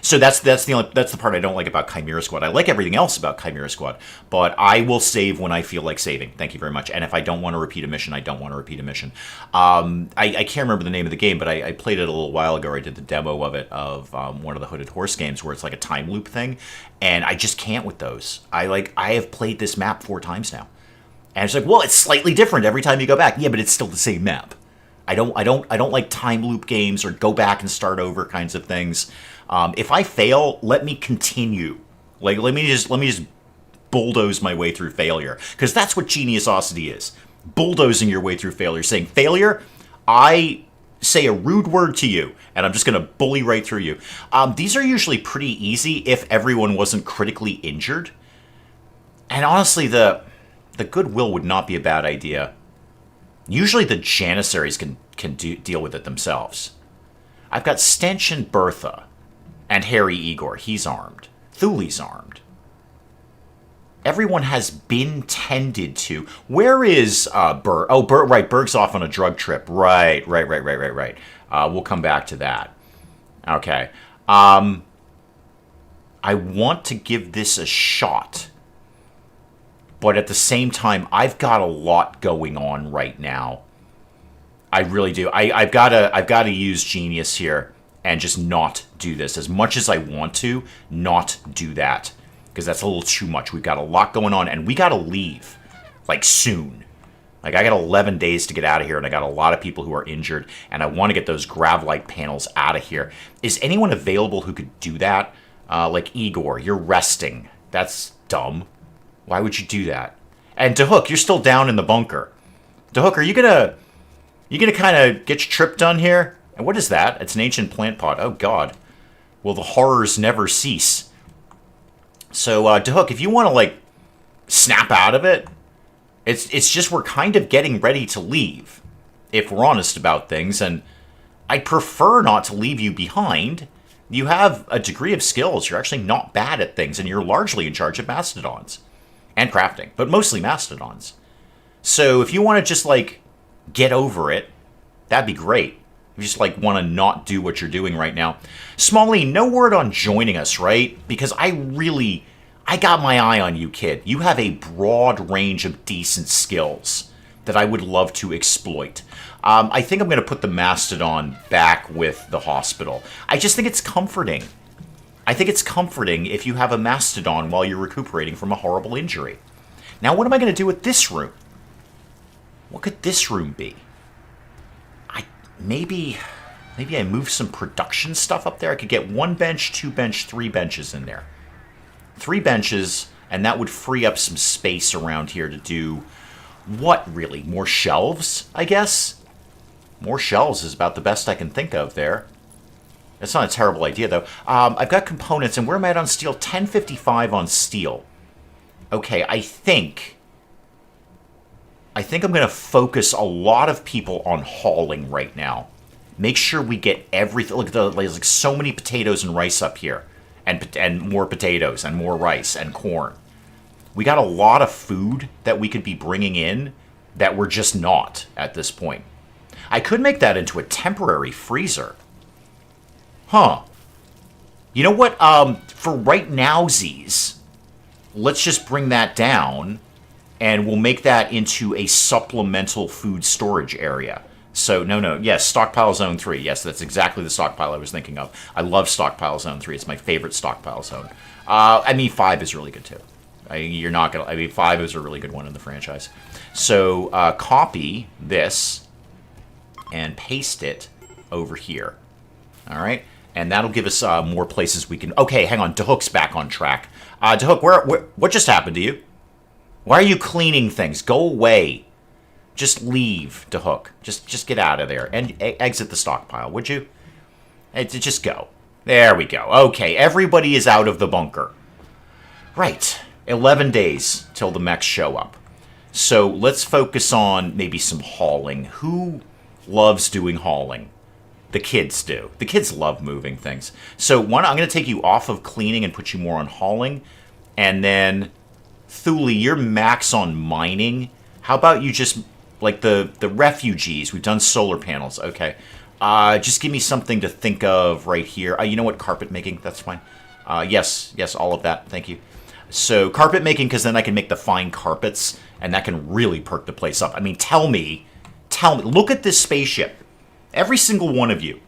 So that's the part I don't like about Chimera Squad. I like everything else about Chimera Squad, but I will save when I feel like saving. Thank you very much. And if I don't want to repeat a mission, I don't want to repeat a mission. I can't remember the name of the game, but I played it a little while ago. I did the demo of it of one of the Hooded Horse games where it's like a time loop thing, and I just can't with those. I have played this map 4 times now, and it's like, well, it's slightly different every time you go back. Yeah, but it's still the same map. I don't like time loop games or go back and start over kinds of things. If I fail, let me continue. Like let me just bulldoze my way through failure, because that's what geniusosity is. Bulldozing your way through failure, saying, failure, I say a rude word to you, and I'm just going to bully right through you. These are usually pretty easy if everyone wasn't critically injured. And honestly, the goodwill would not be a bad idea. Usually the Janissaries can deal with it themselves. I've got Stench and Bertha, and Harry Igor. He's armed. Thule's armed. Everyone has been tended to. Where is Berg? Oh, Berg, right. Berg's off on a drug trip. Right. We'll come back to that. Okay. I want to give this a shot. But at the same time, I've got a lot going on right now. I really do. I've got to use genius here and just not do this. As much as I want to, not do that. Because that's a little too much. We've got a lot going on, and we got to leave. Like, soon. Like, I got 11 days to get out of here, and I got a lot of people who are injured, and I want to get those Gravlight panels out of here. Is anyone available who could do that? Like, Igor, you're resting. That's dumb. Why would you do that? And DeHook, you're still down in the bunker. DeHook, are you gonna kind of get your trip done here? And what is that? It's an ancient plant pot. Oh, God. Will the horrors never cease? So, DeHook, if you want to, like, snap out of it, it's just we're kind of getting ready to leave, if we're honest about things, and I'd prefer not to leave you behind. You have a degree of skills. You're actually not bad at things, and you're largely in charge of Mastodons. And crafting, but mostly Mastodons. So if you want to just, like, get over it, that'd be great. If you just, like, want to not do what you're doing right now. Smalley, no word on joining us, right? Because I got my eye on you, kid. You have a broad range of decent skills that I would love to exploit. I think I'm going to put the Mastodon back with the hospital. I just think it's comforting. I think it's comforting if you have a Mastodon while you're recuperating from a horrible injury. Now, what am I going to do with this room? What could this room be? Maybe I move some production stuff up there. I could get 1 bench, 2 bench, 3 benches in there. 3 benches, and that would free up some space around here to do what, really? More shelves, I guess? More shelves is about the best I can think of there. That's not a terrible idea, though. I've got components, and where am I at on steel? 1055 on steel. Okay, I think I'm going to focus a lot of people on hauling right now. Make sure we get everything. Look, there's like so many potatoes and rice up here. And more potatoes and more rice and corn. We got a lot of food that we could be bringing in that we're just not at this point. I could make that into a temporary freezer. Huh. You know what? For right nowsies, let's just bring that down, and we'll make that into a supplemental food storage area. So, yes, Stockpile Zone 3. Yes, that's exactly the stockpile I was thinking of. I love Stockpile Zone 3. It's my favorite stockpile zone. 5 is really good, too. 5 is a really good one in the franchise. So, copy this and paste it over here. All right? And that'll give us more places we can... Okay, hang on. DeHook's back on track. DeHook, what just happened to you? Why are you cleaning things? Go away. Just leave, DeHook. Just get out of there and exit the stockpile, would you? Just go. There we go. Okay, everybody is out of the bunker. Right. 11 days till the mechs show up. So let's focus on maybe some hauling. Who loves doing hauling? The kids do. The kids love moving things. So I'm going to take you off of cleaning and put you more on hauling. And then, Thule, you're max on mining. How about you just... Like the refugees, we've done solar panels. Okay. Just give me something to think of right here. You know what? Carpet making. That's fine. Yes, all of that. Thank you. So carpet making, because then I can make the fine carpets, and that can really perk the place up. I mean, tell me. Look at this spaceship. Every single one of you.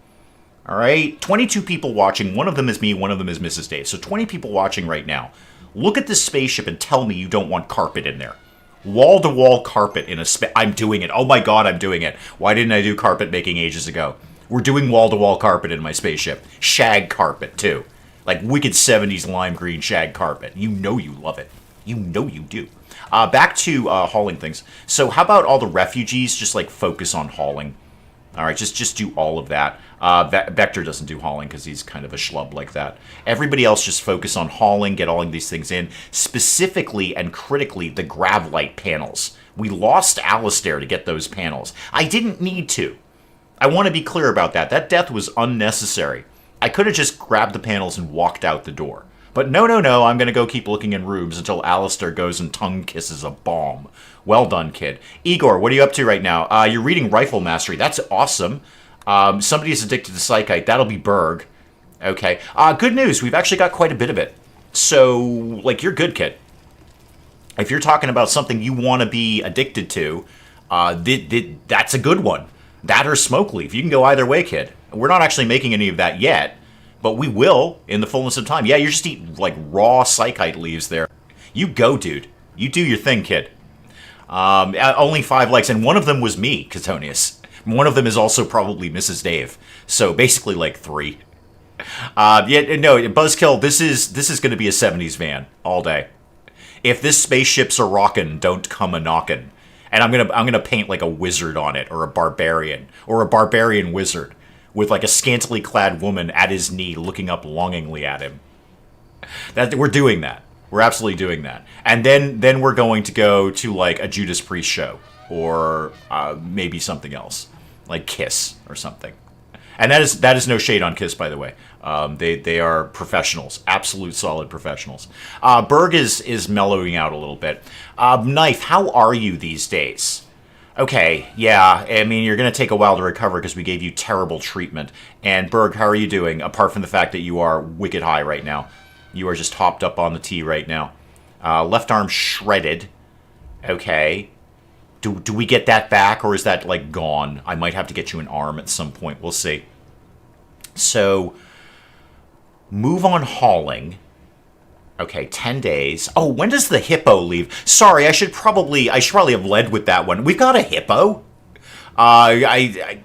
All right? 22 people watching. One of them is me. One of them is Mrs. Dave. So 20 people watching right now. Look at this spaceship and tell me you don't want carpet in there. Wall-to-wall carpet in a I'm doing it. Oh my god, I'm doing it. Why didn't I do carpet making ages ago? We're doing wall-to-wall carpet in my spaceship. Shag carpet, too. Like wicked 70s lime green shag carpet. You know you love it. You know you do. Back to hauling things. So how about all the refugees just like focus on hauling? All right, just do all of that. Vector doesn't do hauling because he's kind of a schlub like that. Everybody else just focus on hauling, get all of these things in. Specifically and critically, the grav light panels. We lost Alistair to get those panels. I didn't need to. I want to be clear about that. That death was unnecessary. I could have just grabbed the panels and walked out the door. But no, I'm going to go keep looking in rooms until Alistair goes and tongue kisses a bomb. Well done, kid. Igor, what are you up to right now? You're reading Rifle Mastery. That's awesome. Somebody's addicted to Psychite. That'll be Berg. Okay. Good news. We've actually got quite a bit of it. So, like, you're good, kid. If you're talking about something you want to be addicted to, that's a good one. That or smoke leaf. You can go either way, kid. We're not actually making any of that yet, but we will in the fullness of time. Yeah, you're just eating, like, raw Psychite leaves there. You go, dude. You do your thing, kid. Only 5 likes, and one of them was me, Catonius. One of them is also probably Mrs. Dave. So basically like 3. Buzzkill, this is going to be a 70s van all day. If this spaceship's a rockin', don't come a knockin'. And I'm gonna paint like a wizard on it, or a barbarian wizard with like a scantily clad woman at his knee looking up longingly at him. We're doing that. We're absolutely doing that. And then we're going to go to like a Judas Priest show, or maybe something else, like Kiss or something. And that is no shade on Kiss, by the way. They are professionals, absolute solid professionals. Berg is mellowing out a little bit. Knife, how are you these days? Okay, yeah, I mean, you're going to take a while to recover because we gave you terrible treatment. And Berg, how are you doing, apart from the fact that you are wicked high right now? You are just hopped up on the tea right now. Left arm shredded. Okay. Do we get that back, or is that, like, gone? I might have to get you an arm at some point. We'll see. So, move on hauling. Okay, 10 days. Oh, when does the hippo leave? Sorry, I should probably have led with that one. We've got a hippo. I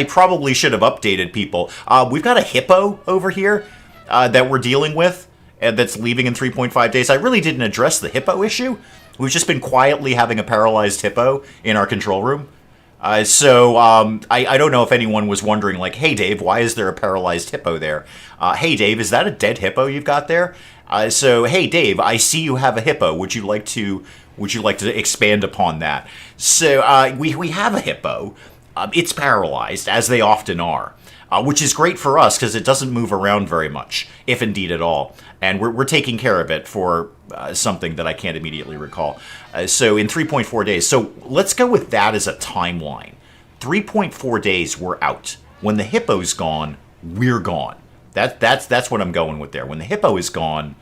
probably should have updated people. We've got a hippo over here that we're dealing with, that's leaving in 3.5 days. I really didn't address the hippo issue. We've just been quietly having a paralyzed hippo in our control room. I don't know if anyone was wondering, like, hey, Dave, why is there a paralyzed hippo there? Hey, Dave, is that a dead hippo you've got there? Hey, Dave, I see you have a hippo. Would you like to expand upon that? So we have a hippo. It's paralyzed, as they often are, which is great for us because it doesn't move around very much, if indeed at all. And we're taking care of it for something that I can't immediately recall. So in 3.4 days. So let's go with that as a timeline. 3.4 days, we're out. When the hippo's gone, we're gone. That's what I'm going with there. When the hippo is gone,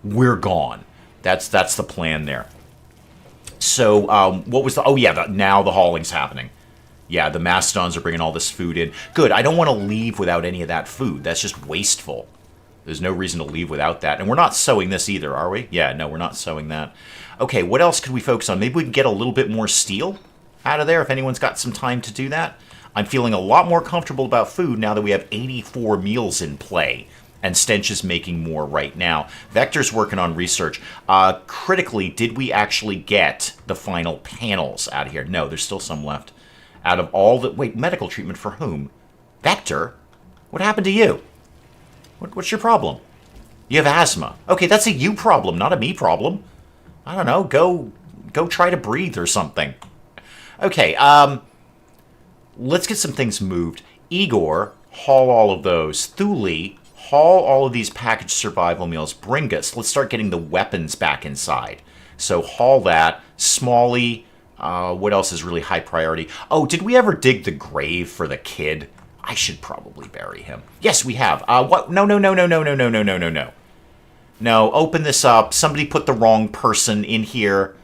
we're gone. That's the plan there. So what was the... Oh, yeah, now the hauling's happening. Yeah, the mastodons are bringing all this food in. Good, I don't want to leave without any of that food. That's just wasteful. There's no reason to leave without that. And we're not sewing this either, are we? Yeah, no, we're not sewing that. Okay, what else could we focus on? Maybe we can get a little bit more steel out of there if anyone's got some time to do that. I'm feeling a lot more comfortable about food now that we have 84 meals in play. And Stench is making more right now. Vector's working on research. Critically, did we actually get the final panels out of here? No, there's still some left. Out of all the... Wait, medical treatment for whom? Vector? What happened to you? What's your problem? You have asthma. Okay, that's a you problem, not a me problem. I don't know. Go try to breathe or something. Okay, let's get some things moved. Igor, haul all of those. Thule, haul all of these packaged survival meals. Bringus, let's start getting the weapons back inside. So haul that. Smalley, what else is really high priority? Oh, did we ever dig the grave for the kid? I should probably bury him. Yes, we have. What? No. No, open this up. Somebody put the wrong person in here.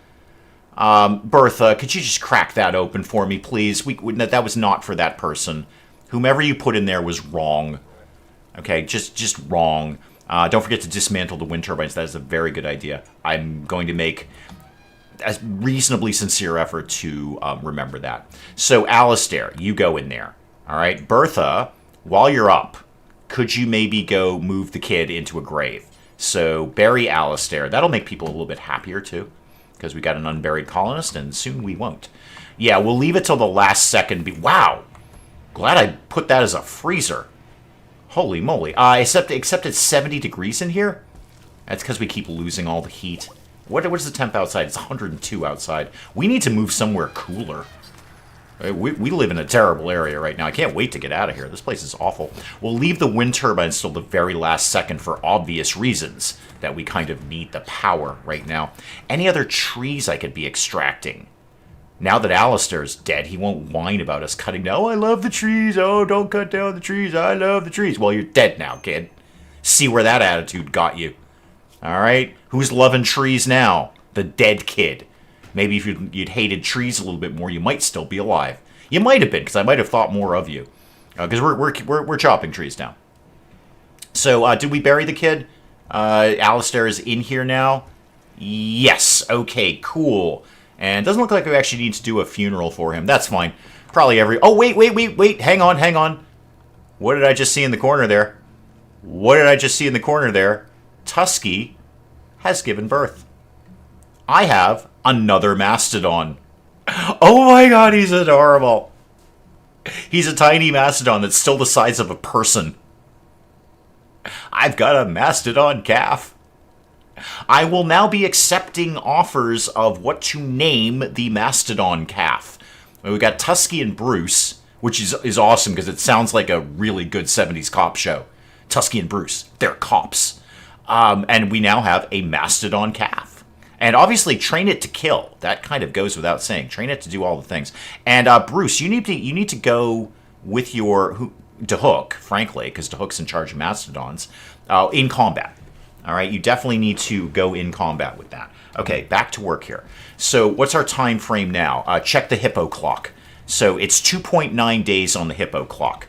Bertha, could you just crack that open for me, please? That was not for that person. Whomever you put in there was wrong. Okay, just wrong. Don't forget to dismantle the wind turbines. That is a very good idea. I'm going to make a reasonably sincere effort to remember that. So, Alistair, you go in there. All right, Bertha, while you're up, could you maybe go move the kid into a grave? So bury Alistair. That'll make people a little bit happier, too, because we got an unburied colonist, and soon we won't. Yeah, we'll leave it till the last second. Wow. Glad I put that as a freezer. Holy moly. Except it's 70 degrees in here? That's because we keep losing all the heat. What is the temp outside? It's 102 outside. We need to move somewhere cooler. We live in a terrible area right now. I can't wait to get out of here. This place is awful. We'll leave the wind turbines till the very last second for obvious reasons that we kind of need the power right now. Any other trees I could be extracting? Now that Alistair's dead, he won't whine about us cutting down. Oh, I love the trees. Oh, don't cut down the trees. I love the trees. Well, you're dead now, kid. See where that attitude got you. All right? Who's loving trees now? The dead kid. Maybe if you'd hated trees a little bit more, you might still be alive. You might have been, because I might have thought more of you. Because we're chopping trees down. So, did we bury the kid? Alistair is in here now? Yes. Okay, cool. And it doesn't look like we actually need to do a funeral for him. That's fine. Probably every... Oh, wait. Hang on. What did I just see in the corner there? Tusky has given birth. I have another mastodon. Oh my god, he's adorable. He's a tiny mastodon that's still the size of a person. I've got a mastodon calf. I will now be accepting offers of what to name the mastodon calf. We've got Tusky and Bruce, which is awesome because it sounds like a really good 70s cop show. Tusky and Bruce, they're cops. And we now have a mastodon calf. And obviously, train it to kill. That kind of goes without saying. Train it to do all the things. And Bruce, you need to go with your Dahook, frankly, because Dahook's in charge of mastodons, in combat. All right, you definitely need to go in combat with that. Okay, back to work here. So what's our time frame now? Check the hippo clock. So it's 2.9 days on the hippo clock.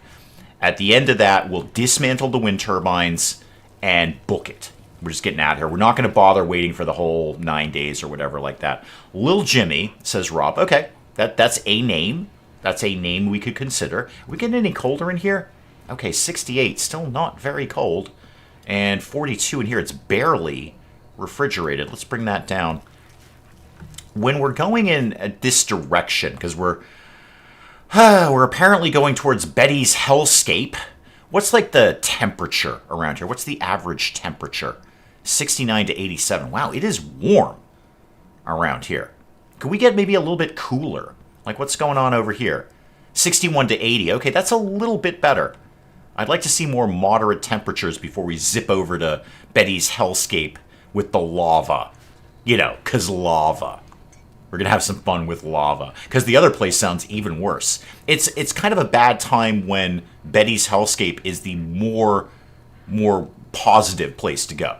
At the end of that, we'll dismantle the wind turbines and book it. We're just getting out of here. We're not going to bother waiting for the whole 9 days or whatever like that. Lil Jimmy, says Rob. Okay, that's a name. That's a name we could consider. Are we getting any colder in here? Okay, 68. Still not very cold. And 42 in here. It's barely refrigerated. Let's bring that down. When we're going in this direction, because we're apparently going towards Betty's hellscape. What's like the temperature around here? What's the average temperature? 69 to 87. Wow, it is warm around here. Could we get maybe a little bit cooler? Like what's going on over here? 61 to 80. Okay, that's a little bit better. I'd like to see more moderate temperatures before we zip over to Betty's hellscape with the lava. You know, 'cause lava. We're going to have some fun with lava. Because the other place sounds even worse. It's kind of a bad time when Betty's hellscape is the more positive place to go.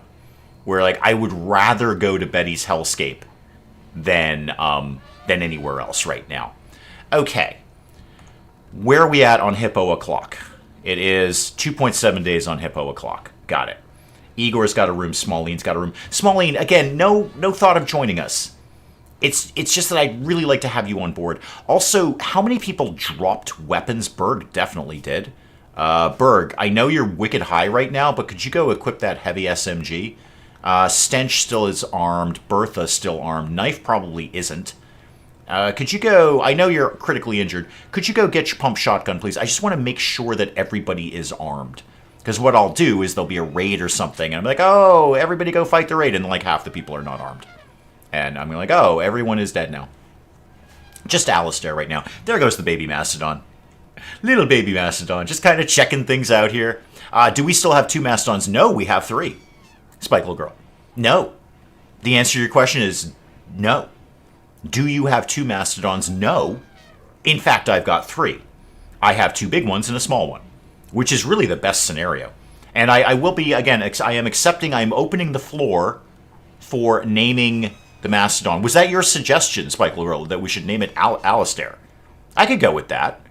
Where, like, I would rather go to Betty's hellscape than anywhere else right now. Okay. Where are we at on Hippo o'clock? It is 2.7 days on Hippo o'clock. Got it. Igor's got a room. Smalline's got a room. Smalline, again, no thought of joining us. It's just that I'd really like to have you on board. Also, how many people dropped weapons? Berg definitely did. Berg, I know you're wicked high right now, but could you go equip that heavy SMG? Stench still is armed. Bertha still armed. Knife probably isn't. Could you go... I know you're critically injured. Could you go get your pump shotgun, please? I just want to make sure that everybody is armed. Because what I'll do is there'll be a raid or something, and I'm like, oh, everybody go fight the raid, and like half the people are not armed. And I'm like, oh, everyone is dead now. Just Alistair right now. There goes the baby Mastodon. Little baby Mastodon, just kind of checking things out here. Do we still have 2 Mastodons? No, we have 3. Spike Little Girl. No. The answer to your question is no. Do you have 2 Mastodons? No. In fact, I've got 3. I have 2 big ones and a small one, which is really the best scenario. And I will be, again, I am accepting, I'm opening the floor for naming the Mastodon. Was that your suggestion, Spike Little Girl, that we should name it Alistair? I could go with that.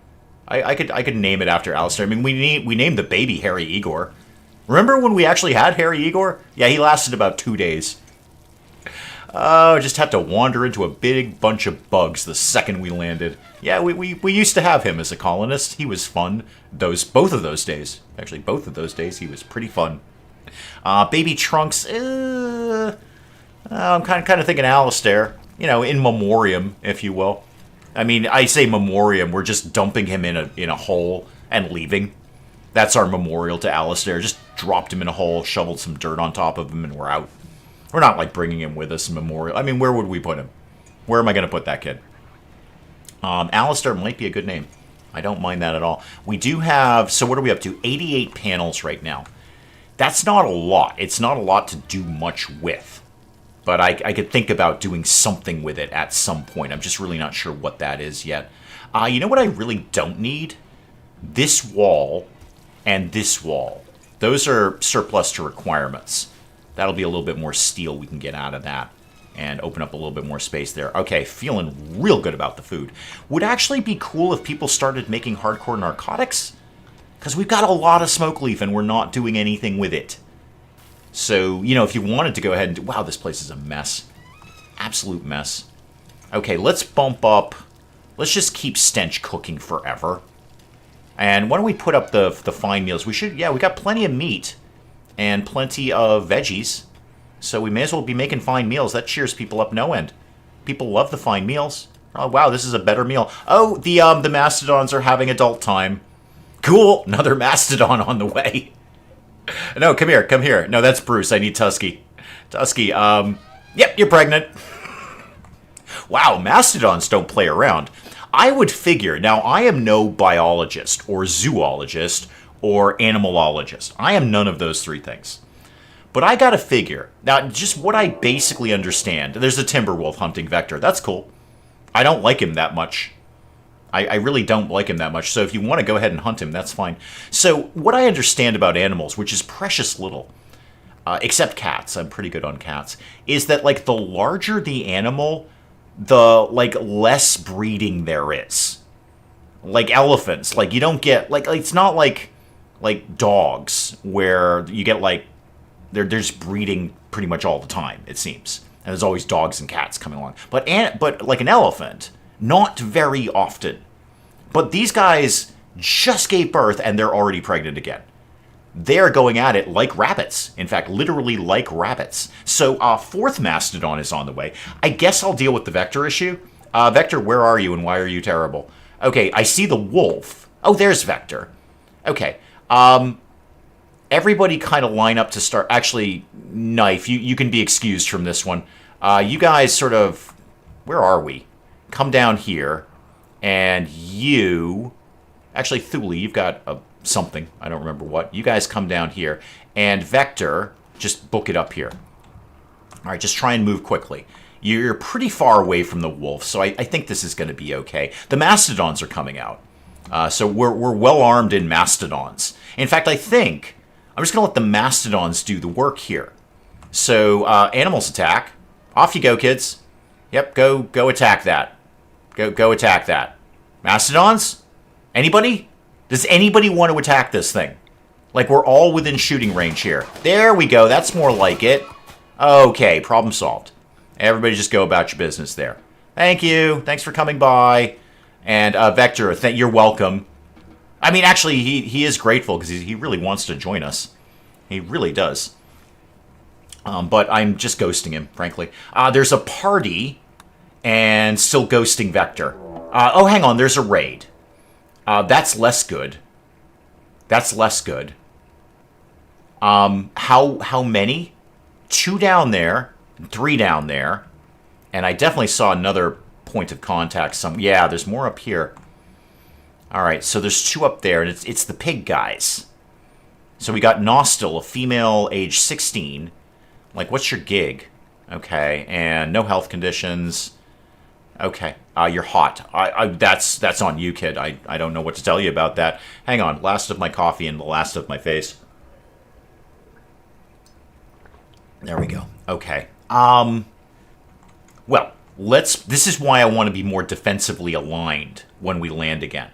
I could name it after Alistair. I mean, we named the baby Harry Igor. Remember when we actually had Harry Igor? Yeah, he lasted about 2 days. Oh, just had to wander into a big bunch of bugs the second we landed. Yeah, we used to have him as a colonist. He was fun. Both of those days. Actually, both of those days he was pretty fun. Baby Trunks, I'm kind of thinking Alistair. You know, in memoriam, if you will. I mean, I say memoriam, we're just dumping him in a hole and leaving. That's our memorial to Alistair. Just dropped him in a hole, shoveled some dirt on top of him, and we're out. We're not, like, bringing him with us in memorial. I mean, where would we put him? Where am I going to put that kid? Alistair might be a good name. I don't mind that at all. We do have... So what are we up to? 88 panels right now. That's not a lot. It's not a lot to do much with. But I could think about doing something with it at some point. I'm just really not sure what that is yet. You know what I really don't need? This wall and this wall. Those are surplus to requirements. That'll be a little bit more steel we can get out of that. And open up a little bit more space there. Okay, feeling real good about the food. Would actually be cool if people started making hardcore narcotics. Because we've got a lot of smoke leaf and we're not doing anything with it. So, you know, if you wanted to go ahead and do... Wow, this place is a mess. Absolute mess. Okay, let's bump up... Let's just keep Stench cooking forever. And why don't we put up the fine meals? We should... Yeah, we got plenty of meat. And plenty of veggies. So we may as well be making fine meals. That cheers people up no end. People love the fine meals. Oh, wow, this is a better meal. Oh, the Mastodons are having adult time. Cool, another Mastodon on the way. No, come here, come here. No, that's Bruce. I need Tusky. Tusky, yep, you're pregnant. Wow, Mastodons don't play around. I would figure, now I am no biologist or zoologist or animalologist. I am none of those 3 things. But I gotta figure, now just what I basically understand, there's a Timberwolf hunting vector. That's cool. I don't like him that much. I really don't like him that much. So if you want to go ahead and hunt him, that's fine. So what I understand about animals, which is precious little, except cats, I'm pretty good on cats, is that, like, the larger the animal, the, like, less breeding there is. Like elephants, like, you don't get, like it's not like dogs, where you get, like, they're just breeding pretty much all the time, it seems. And there's always dogs and cats coming along. But like an elephant, not very often. But these guys just gave birth and they're already pregnant again. They're going at it like rabbits. In fact, literally like rabbits. So fourth mastodon is on the way. I guess I'll deal with the Vector issue. Vector, where are you and why are you terrible? Okay, I see the wolf. Oh, there's Vector. Okay. Everybody kind of line up to start. Actually, Knife, you can be excused from this one. You guys sort of... Where are we? Come down here. And you... Actually, Thule, you've got something. I don't remember what. You guys come down here. And Vector, just book it up here. All right, just try and move quickly. You're pretty far away from the wolf, so I think this is going to be okay. The mastodons are coming out. So we're well armed in mastodons. In fact, I think I'm just going to let the mastodons do the work here. So animals attack. Off you go, kids. Yep, go attack that. Go attack that. Mastodons? Anybody? Does anybody want to attack this thing? Like, we're all within shooting range here. There we go. That's more like it. Okay, problem solved. Everybody just go about your business there. Thank you. Thanks for coming by. And Vector, you're welcome. I mean, actually, he is grateful because he really wants to join us. He really does. But I'm just ghosting him, frankly. There's a party and still ghosting Vector. Oh, hang on. There's a raid. That's less good. That's less good. How many? 2 down there. 3 down there. And I definitely saw another point of contact. Yeah, there's more up here. Alright, so there's 2 up there, and it's the pig guys. So we got Nostal, a female, age 16. Like, what's your gig? Okay, and no health conditions. Okay, you're hot. That's on you, kid. I don't know what to tell you about that. Hang on, last of my coffee and the last of my face. There we go. Okay. Well, this is why I want to be more defensively aligned when we land again.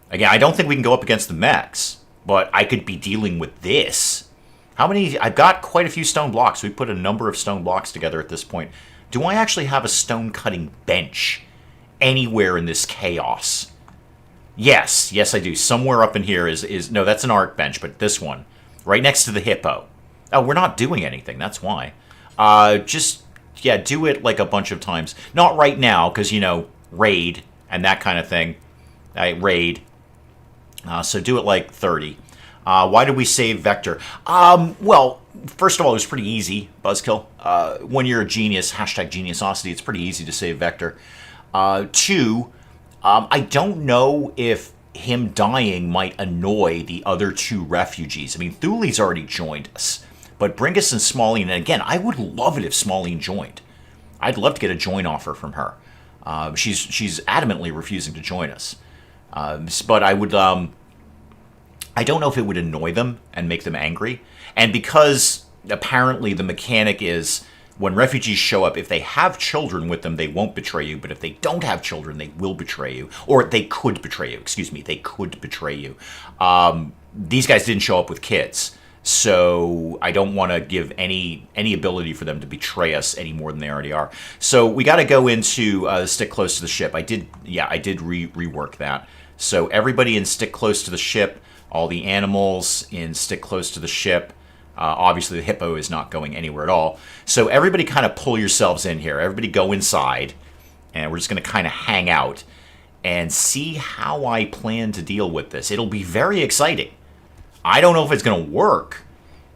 Again, I don't think we can go up against the mechs, but I could be dealing with this. How many? I've got quite a few stone blocks. We put a number of stone blocks together at this point. Do I actually have a stone cutting bench anywhere in this chaos? Yes, I do. Somewhere up in here is no, that's an art bench, but this one, right next to the hippo. Oh, we're not doing anything. That's why. Yeah, do it like a bunch of times. Not right now, because, you know, raid and that kind of thing. Raid. So do it like 30. Why did we save Vector? Well, first of all, it was pretty easy, Buzzkill. When you're a genius, #geniusosity, it's pretty easy to save Vector. 2, I don't know if him dying might annoy the other 2 refugees. I mean, Thule's already joined us. But Bringus and Smalline, and again, I would love it if Smalline joined. I'd love to get a join offer from her. She's adamantly refusing to join us. But I would... I don't know if it would annoy them and make them angry. And because apparently the mechanic is when refugees show up, if they have children with them, they won't betray you. But if they don't have children, they will betray you. Or they could betray you. Excuse me. They could betray you. These guys didn't show up with kids. So I don't want to give any ability for them to betray us any more than they already are. So we got to go into stick close to the ship. I did rework that. So everybody in stick close to the ship. All the animals in stick close to the ship. Obviously, the hippo is not going anywhere at all. So everybody kind of pull yourselves in here. Everybody go inside. And we're just going to kind of hang out and see how I plan to deal with this. It'll be very exciting. I don't know if it's going to work,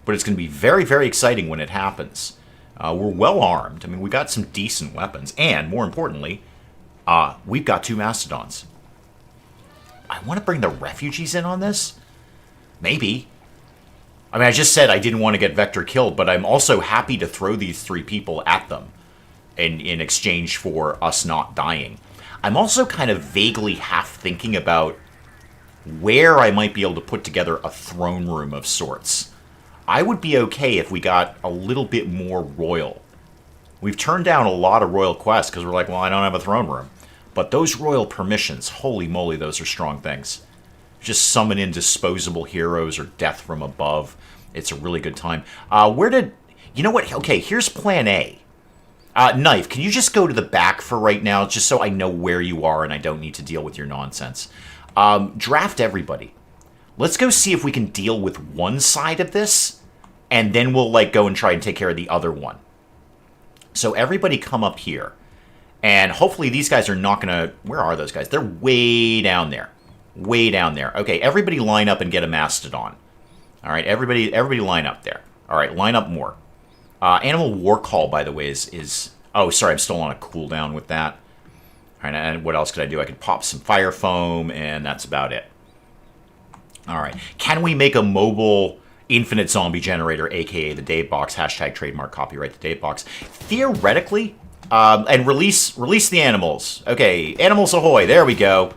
but it's going to be very, very exciting when it happens. We're well armed. I mean, we got some decent weapons. And, more importantly, we've got 2 mastodons. I want to bring the refugees in on this? Maybe. I mean, I just said I didn't want to get Vector killed, but I'm also happy to throw these 3 people at them in exchange for us not dying. I'm also kind of vaguely half thinking about where I might be able to put together a throne room of sorts. I would be okay if we got a little bit more royal. We've turned down a lot of royal quests because we're like, well, I don't have a throne room. But those royal permissions, holy moly, those are strong things. Just summon in disposable heroes or death from above. It's a really good time. You know what? Okay, here's plan A. Knife, can you just go to the back for right now, just so I know where you are and I don't need to deal with your nonsense? Draft everybody. Let's go see if we can deal with one side of this, and then we'll like go and try and take care of the other one. So everybody come up here, and hopefully these guys are not going to... Where are those guys? They're way down there. Way down there. Okay, everybody line up and get a mastodon. All right, everybody line up there. All right, line up more. Animal War Call, by the way, is... Oh, sorry, I'm still on a cooldown with that. All right, and what else could I do? I could pop some fire foam, and that's about it. All right. Can we make a mobile infinite zombie generator, a.k.a. the Dave Box, hashtag trademark copyright the Dave Box? Theoretically, and release the animals. Okay, animals ahoy. There we go.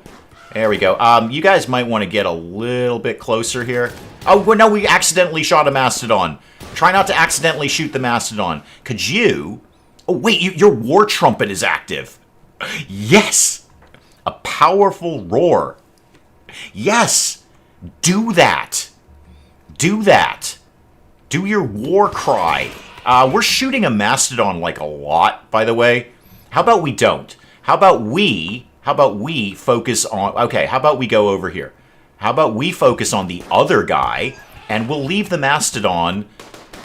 There we go. You guys might want to get a little bit closer here. Oh, well, no, we accidentally shot a mastodon. Try not to accidentally shoot the mastodon. Could you... Oh, wait, your war trumpet is active. Yes! A powerful roar. Yes! Do that. Do that. Do your war cry. We're shooting a mastodon like a lot, by the way. How about we don't? How about we focus on... Okay, how about we go over here? How about we focus on the other guy, and we'll leave the mastodon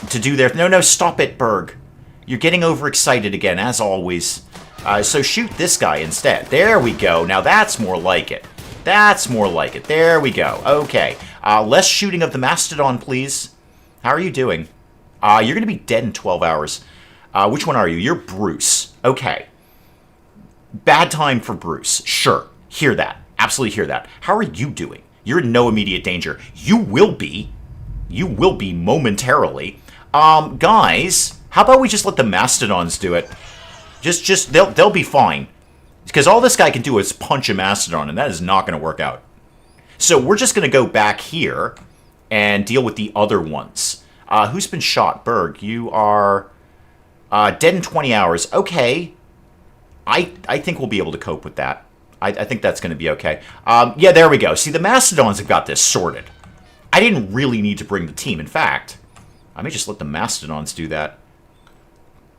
to do their... No, stop it, Berg. You're getting overexcited again, as always. So shoot this guy instead. There we go. Now that's more like it. That's more like it. There we go. Okay. Less shooting of the mastodon, please. How are you doing? You're going to be dead in 12 hours. Which one are you? You're Bruce. Okay. Bad time for Bruce. Sure. Hear that. Absolutely hear that. How are you doing? You're in no immediate danger. You will be. You will be momentarily. Guys, how about we just let the mastodons do it? They'll be fine. Because all this guy can do is punch a mastodon, and that is not going to work out. So we're just going to go back here and deal with the other ones. Who's been shot? Berg, you are dead in 20 hours. Okay. I think we'll be able to cope with that. I think that's going to be okay. Yeah, there we go. See, the mastodons have got this sorted. I didn't really need to bring the team. In fact, I may just let the mastodons do that.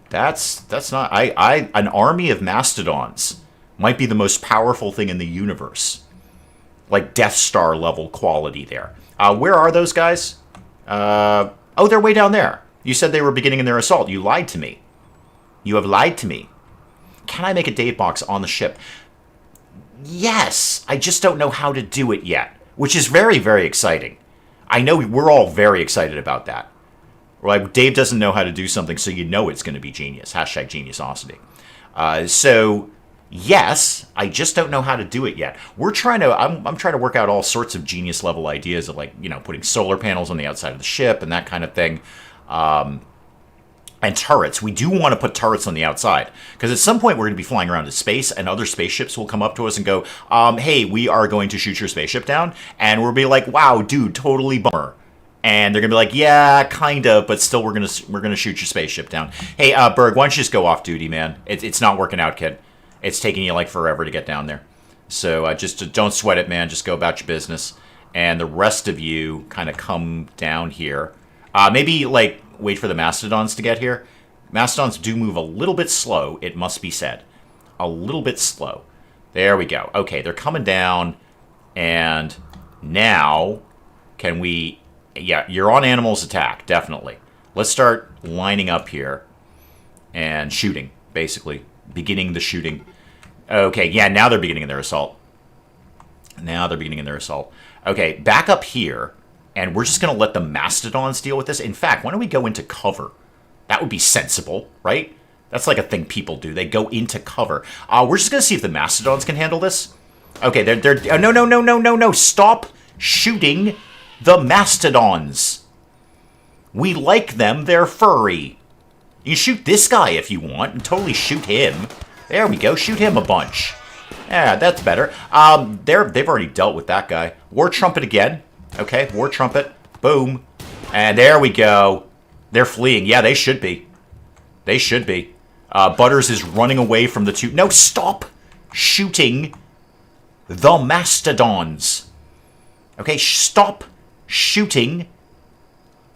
That's not... An army of mastodons might be the most powerful thing in the universe. Like Death Star level quality there. Where are those guys? Oh, they're way down there. You said they were beginning in their assault. You lied to me. You have lied to me. Can I make a Dave box on the ship? Yes. I just don't know how to do it yet. Which is very, very exciting. I know we're all very excited about that. Like, Dave doesn't know how to do something, so you know it's going to be genius. Hashtag geniusosity. So... Yes, I just don't know how to do it yet. We're trying to... I'm trying to work out all sorts of genius level ideas of, like, you know, putting solar panels on the outside of the ship and that kind of thing. And turrets. We do want to put turrets on the outside. Because at some point we're going to be flying around in space and other spaceships will come up to us and go, hey, we are going to shoot your spaceship down. And we'll be like, wow, dude, totally bummer. And they're going to be like, yeah, kind of, but still we're going to shoot your spaceship down. Hey, Berg, why don't you just go off duty, man? It's not working out, kid. It's taking you, like, forever to get down there. So just don't sweat it, man. Just go about your business. And the rest of you kind of come down here. Maybe, like, wait for the mastodons to get here. Mastodons do move a little bit slow, it must be said. A little bit slow. There we go. Okay, they're coming down. And now, can we... Yeah, you're on animals attack, definitely. Let's start lining up here and shooting, basically. Beginning the shooting. Okay, yeah, now they're beginning their assault. Now they're beginning their assault. Okay, back up here, and we're just going to let the mastodons deal with this. In fact, why don't we go into cover? That would be sensible, right? That's like a thing people do. They go into cover. We're just going to see if the mastodons can handle this. Okay, they're no. Stop shooting the mastodons. We like them. They're furry. You can shoot this guy if you want, and totally shoot him. There we go, shoot him a bunch. Yeah, that's better. They've already dealt with that guy. War trumpet again. Okay, war trumpet. Boom. And there we go. They're fleeing. Yeah, they should be. They should be. Butters is running away from the two. No, stop shooting the mastodons. Okay, stop shooting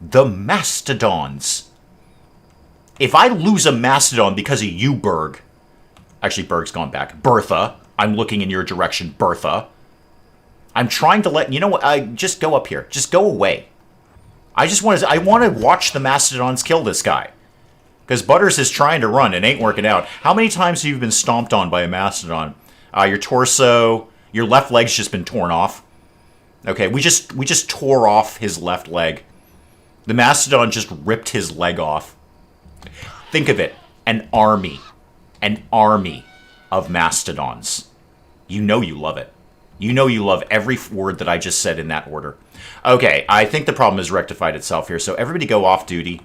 the mastodons. If I lose a mastodon because of you, Berg. Actually, Berg's gone back. Bertha, I'm looking in your direction, Bertha. I'm trying to let... You know what? Just go up here. Just go away. I want to watch the mastodons kill this guy. Because Butters is trying to run. It ain't working out. How many times have you been stomped on by a mastodon? Your torso... Your left leg's just been torn off. Okay, we just tore off his left leg. The mastodon just ripped his leg off. Think of it. An army. An army of mastodons. You know you love it. You know you love every word that I just said in that order. Okay, I think the problem has rectified itself here. So everybody go off duty,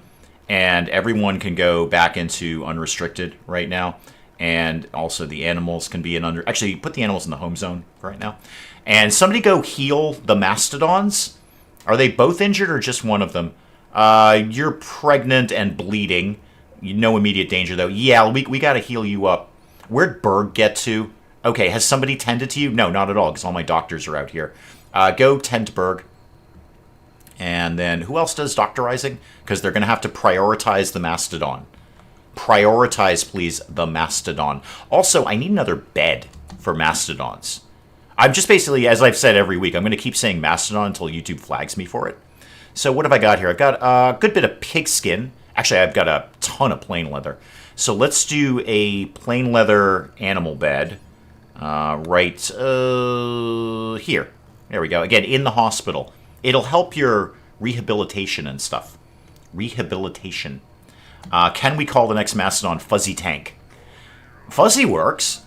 and everyone can go back into unrestricted right now. And also the animals can be in under... Actually, put the animals in the home zone for right now. And somebody go heal the mastodons. Are they both injured or just one of them? You're pregnant and bleeding. No immediate danger, though. Yeah, we got to heal you up. Where'd Berg get to? Okay, has somebody tended to you? No, not at all, because all my doctors are out here. Go tend to Berg. And then, who else does doctorizing? Because they're going to have to prioritize the mastodon. Prioritize, please, the mastodon. Also, I need another bed for mastodons. I'm just basically, as I've said every week, I'm going to keep saying mastodon until YouTube flags me for it. So what have I got here? I've got a good bit of pigskin. Actually, I've got a ton of plain leather. So let's do a plain leather animal bed right here. There we go. Again, in the hospital. It'll help your rehabilitation and stuff. Rehabilitation. Can we call the next mastodon Fuzzy Tank? Fuzzy works.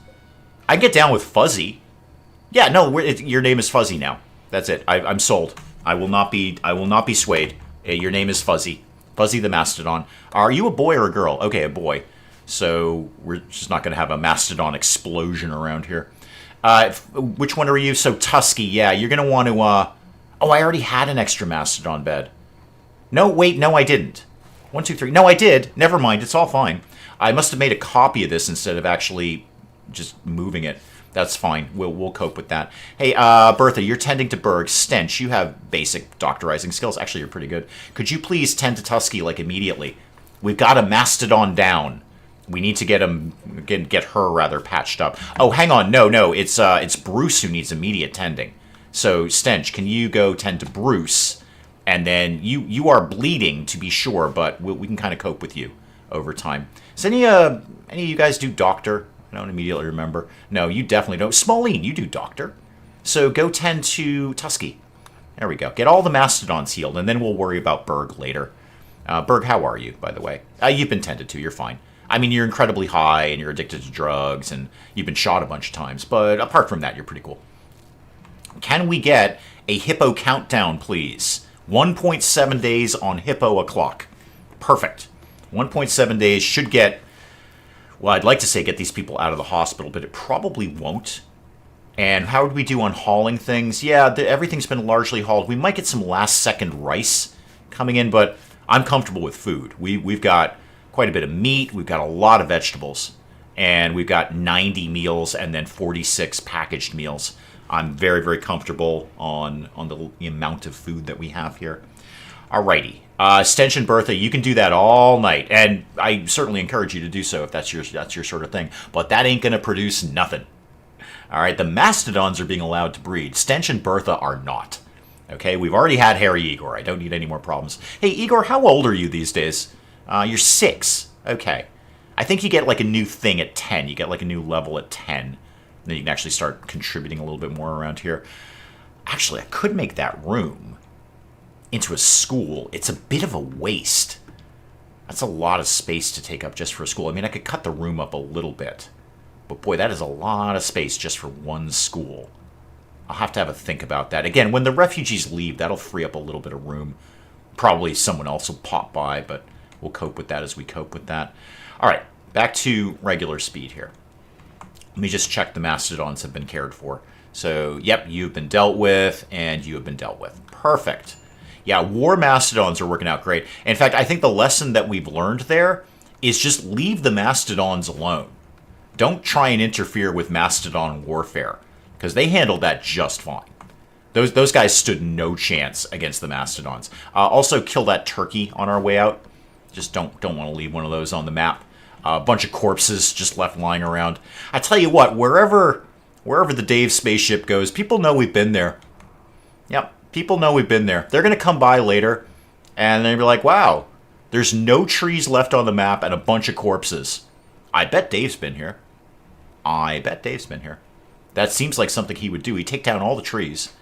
I get down with Fuzzy. Yeah, no, your name is Fuzzy now. That's it. I'm sold. I will not be swayed. Your name is Fuzzy. Fuzzy the Mastodon. Are you a boy or a girl? Okay, a boy. So we're just not going to have a mastodon explosion around here. Which one are you? So Tusky, yeah, you're going to want to... Oh, I already had an extra mastodon bed. No, wait, no, I didn't. 1, 2, 3. No, I did. Never mind, it's all fine. I must have made a copy of this instead of actually just moving it. That's fine. We'll cope with that. Hey, Bertha, you're tending to Berg. Stench, you have basic doctorizing skills. Actually, you're pretty good. Could you please tend to Tusky, like, immediately? We've got a mastodon down. We need to get her rather patched up. Oh, hang on. No. It's Bruce who needs immediate tending. So, Stench, can you go tend to Bruce? And then you are bleeding, to be sure, but we can kind of cope with you over time. Does any of you guys do doctor? I don't immediately remember. No, you definitely don't. Smalline, you do doctor. So go tend to Tusky. There we go. Get all the mastodons healed, and then we'll worry about Berg later. Berg, how are you, by the way? You've been tended to. You're fine. I mean, you're incredibly high, and you're addicted to drugs, and you've been shot a bunch of times. But apart from that, you're pretty cool. Can we get a hippo countdown, please? 1.7 days on hippo o'clock. Perfect. 1.7 days should get... Well, I'd like to say get these people out of the hospital, but it probably won't. And how would we do on hauling things? Yeah, everything's been largely hauled. We might get some last-second rice coming in, but I'm comfortable with food. We've got quite a bit of meat. We've got a lot of vegetables. And we've got 90 meals and then 46 packaged meals. I'm very, very comfortable on the amount of food that we have here. Alrighty. Stench and Bertha, you can do that all night. And I certainly encourage you to do so if that's your sort of thing. But that ain't going to produce nothing. Alright, the mastodons are being allowed to breed. Stench and Bertha are not. Okay, we've already had Hairy Igor. I don't need any more problems. Hey, Igor, how old are you these days? You're 6. Okay. I think you get like a new thing at 10. You get like a new level at 10. Then you can actually start contributing a little bit more around here. Actually, I could make that room into a school. It's a bit of a waste. That's a lot of space to take up just for a school. I mean, I could cut the room up a little bit. But boy, that is a lot of space just for one school. I'll have to have a think about that. Again, when the refugees leave, that'll free up a little bit of room. Probably someone else will pop by, but we'll cope with that as we cope with that. All right, back to regular speed here. Let me just check the mastodons have been cared for. So, yep, you've been dealt with, and you have been dealt with. Perfect. Yeah, war mastodons are working out great. In fact, I think the lesson that we've learned there is just leave the mastodons alone. Don't try and interfere with mastodon warfare, because they handled that just fine. Those guys stood no chance against the mastodons. Also, kill that turkey on our way out. Just don't want to leave one of those on the map. A bunch of corpses just left lying around. I tell you what, wherever the Dave spaceship goes, people know we've been there. Yep, people know we've been there. They're going to come by later, and they'll be like, wow, there's no trees left on the map and a bunch of corpses. I bet Dave's been here. I bet Dave's been here. That seems like something he would do. He'd take down all the trees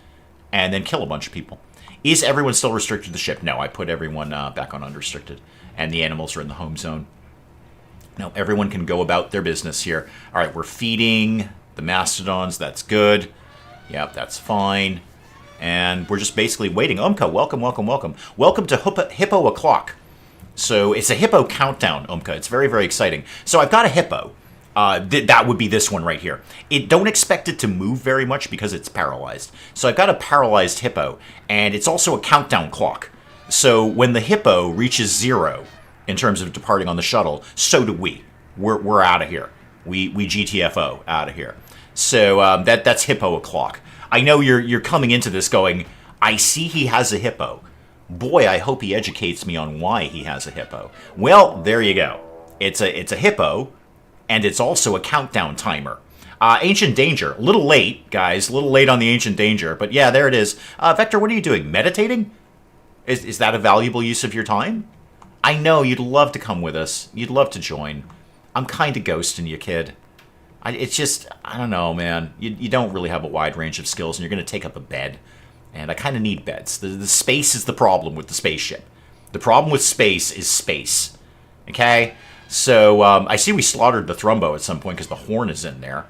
and then kill a bunch of people. Is everyone still restricted to the ship? No, I put everyone back on unrestricted. And the animals are in the home zone. No, everyone can go about their business here. All right, we're feeding the mastodons. That's good. Yep, that's fine. And we're just basically waiting. Umka, welcome, welcome, welcome. Welcome to Hippo O'Clock. So it's a hippo countdown, Umka. It's very, very exciting. So I've got a hippo. That would be this one right here. Don't expect it to move very much because it's paralyzed. So I've got a paralyzed hippo, and it's also a countdown clock. So when the hippo reaches 0 in terms of departing on the shuttle, so do we. We're out of here. We GTFO out of here. So that's Hippo O'Clock. I know you're coming into this going, I see he has a hippo. Boy, I hope he educates me on why he has a hippo. Well, there you go. It's a hippo, and it's also a countdown timer. Ancient Danger. A little late, guys. A little late on the Ancient Danger. But yeah, there it is. Vector, what are you doing? Meditating? Is that a valuable use of your time? I know, you'd love to come with us. You'd love to join. I'm kind of ghosting you, kid. It's just, I don't know, man. You don't really have a wide range of skills, and you're going to take up a bed. And I kind of need beds. The space is the problem with the spaceship. The problem with space is space. Okay? So, I see we slaughtered the Thrumbo at some point because the horn is in there.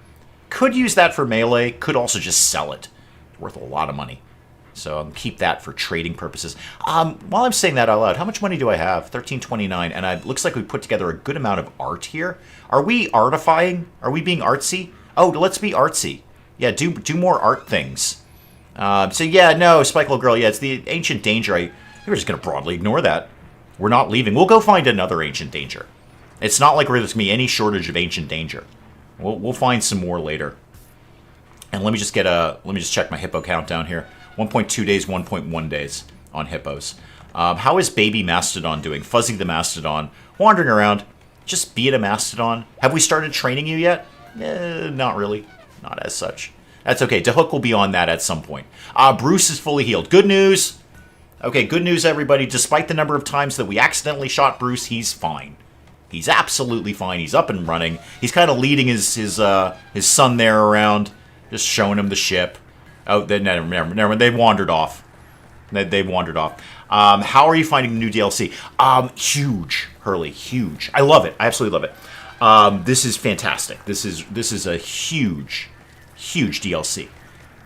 Could use that for melee. Could also just sell it. It's worth a lot of money. So, keep that for trading purposes. While I'm saying that out loud, how much money do I have? $13.29. And it looks like we put together a good amount of art here. Are we artifying? Are we being artsy? Oh, let's be artsy. Yeah, do more art things. So yeah, no, Spike Little Girl, yeah, it's the Ancient Danger. We're just going to broadly ignore that. We're not leaving. We'll go find another Ancient Danger. It's not like there's going to be any shortage of Ancient Danger. We'll find some more later. And let me just check my hippo countdown here. 1.2 days, 1.1 days on hippos. How is baby Mastodon doing? Fuzzy the Mastodon, wandering around. Just be it a Mastodon. Have we started training you yet? Not really. Not as such. That's okay. DeHook will be on that at some point. Bruce is fully healed. Good news. Okay, good news, everybody. Despite the number of times that we accidentally shot Bruce, he's fine. He's absolutely fine. He's up and running. He's kind of leading his son there around, just showing him the ship. Oh, never. They wandered off. They wandered off. How are you finding the new DLC? Huge, Hurley. Huge. I love it. I absolutely love it. This is fantastic. This is a huge DLC.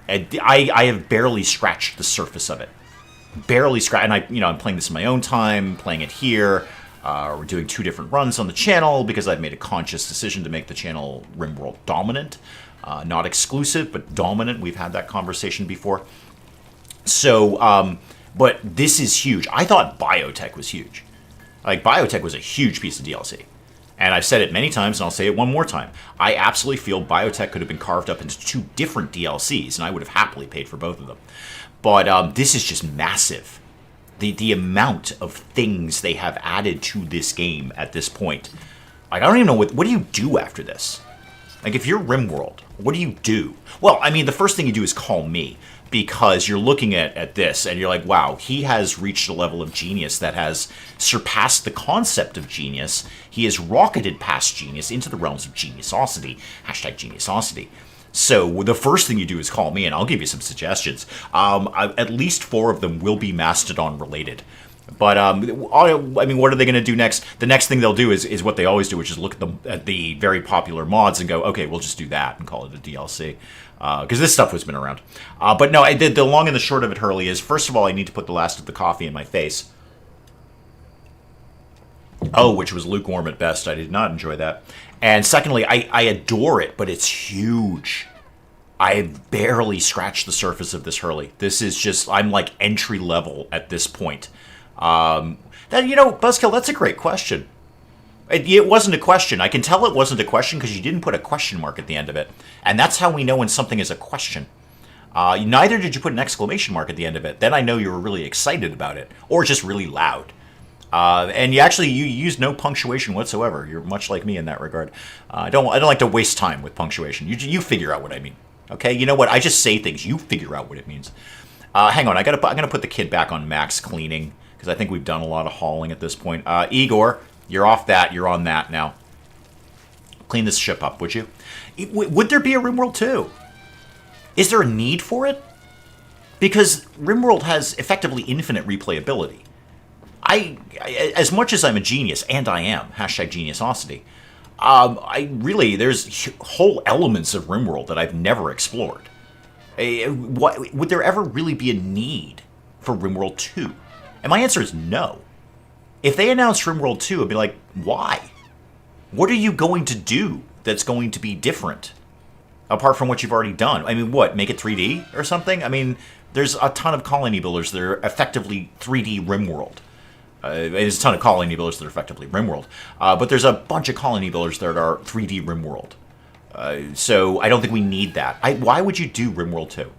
And I have barely scratched the surface of it. Barely scratched. And I'm playing this in my own time, playing it here. We're doing 2 different runs on the channel because I've made a conscious decision to make the channel RimWorld dominant. Not exclusive, but dominant. We've had that conversation before. So, but this is huge. I thought Biotech was huge. Like, Biotech was a huge piece of DLC. And I've said it many times, and I'll say it one more time. I absolutely feel Biotech could have been carved up into 2 different DLCs, and I would have happily paid for both of them. But this is just massive. The amount of things they have added to this game at this point. Like, I don't even know, what do you do after this? Like, if you're RimWorld, what do you do? Well, I mean, the first thing you do is call me. Because you're looking at this and you're like, wow, he has reached a level of genius that has surpassed the concept of genius. He has rocketed past genius into the realms of geniusosity. Hashtag geniusosity. So the first thing you do is call me, and I'll give you some suggestions. At least 4 of them will be Mastodon related. But, I mean, what are they going to do next? The next thing they'll do is what they always do, which is look at the very popular mods and go, okay, we'll just do that and call it a DLC. Because this stuff has been around. But no, the long and the short of it, Hurley, is, first of all, I need to put the last of the coffee in my face. Oh, which was lukewarm at best. I did not enjoy that. And secondly, I adore it, but it's huge. I've barely scratched the surface of this Hurley. This is just, I'm like entry level at this point. Buzzkill, that's a great question. It wasn't a question. I can tell it wasn't a question because you didn't put a question mark at the end of it. And that's how we know when something is a question. Neither did you put an exclamation mark at the end of it. Then I know you were really excited about it, or just really loud. And you used no punctuation whatsoever. You're much like me in that regard. I don't like to waste time with punctuation. You figure out what I mean. Okay, you know what? I just say things. You figure out what it means. Hang on, I'm gonna put the kid back on max cleaning because I think we've done a lot of hauling at this point. Igor, you're off that. You're on that now. Clean this ship up, would you? Would there be a RimWorld 2? Is there a need for it? Because RimWorld has effectively infinite replayability. As much as I'm a genius, and I am, #geniusosity, there's whole elements of RimWorld that I've never explored. Would there ever really be a need for RimWorld 2? And my answer is no. If they announced RimWorld 2, I'd be like, why? What are you going to do that's going to be different? Apart from what you've already done. I mean, what? Make it 3D or something? I mean, there's a ton of colony builders that are effectively 3D RimWorld. There's a ton of colony builders that are effectively RimWorld. But there's a bunch of colony builders that are 3D RimWorld. So I don't think we need that. Why would you do RimWorld 2?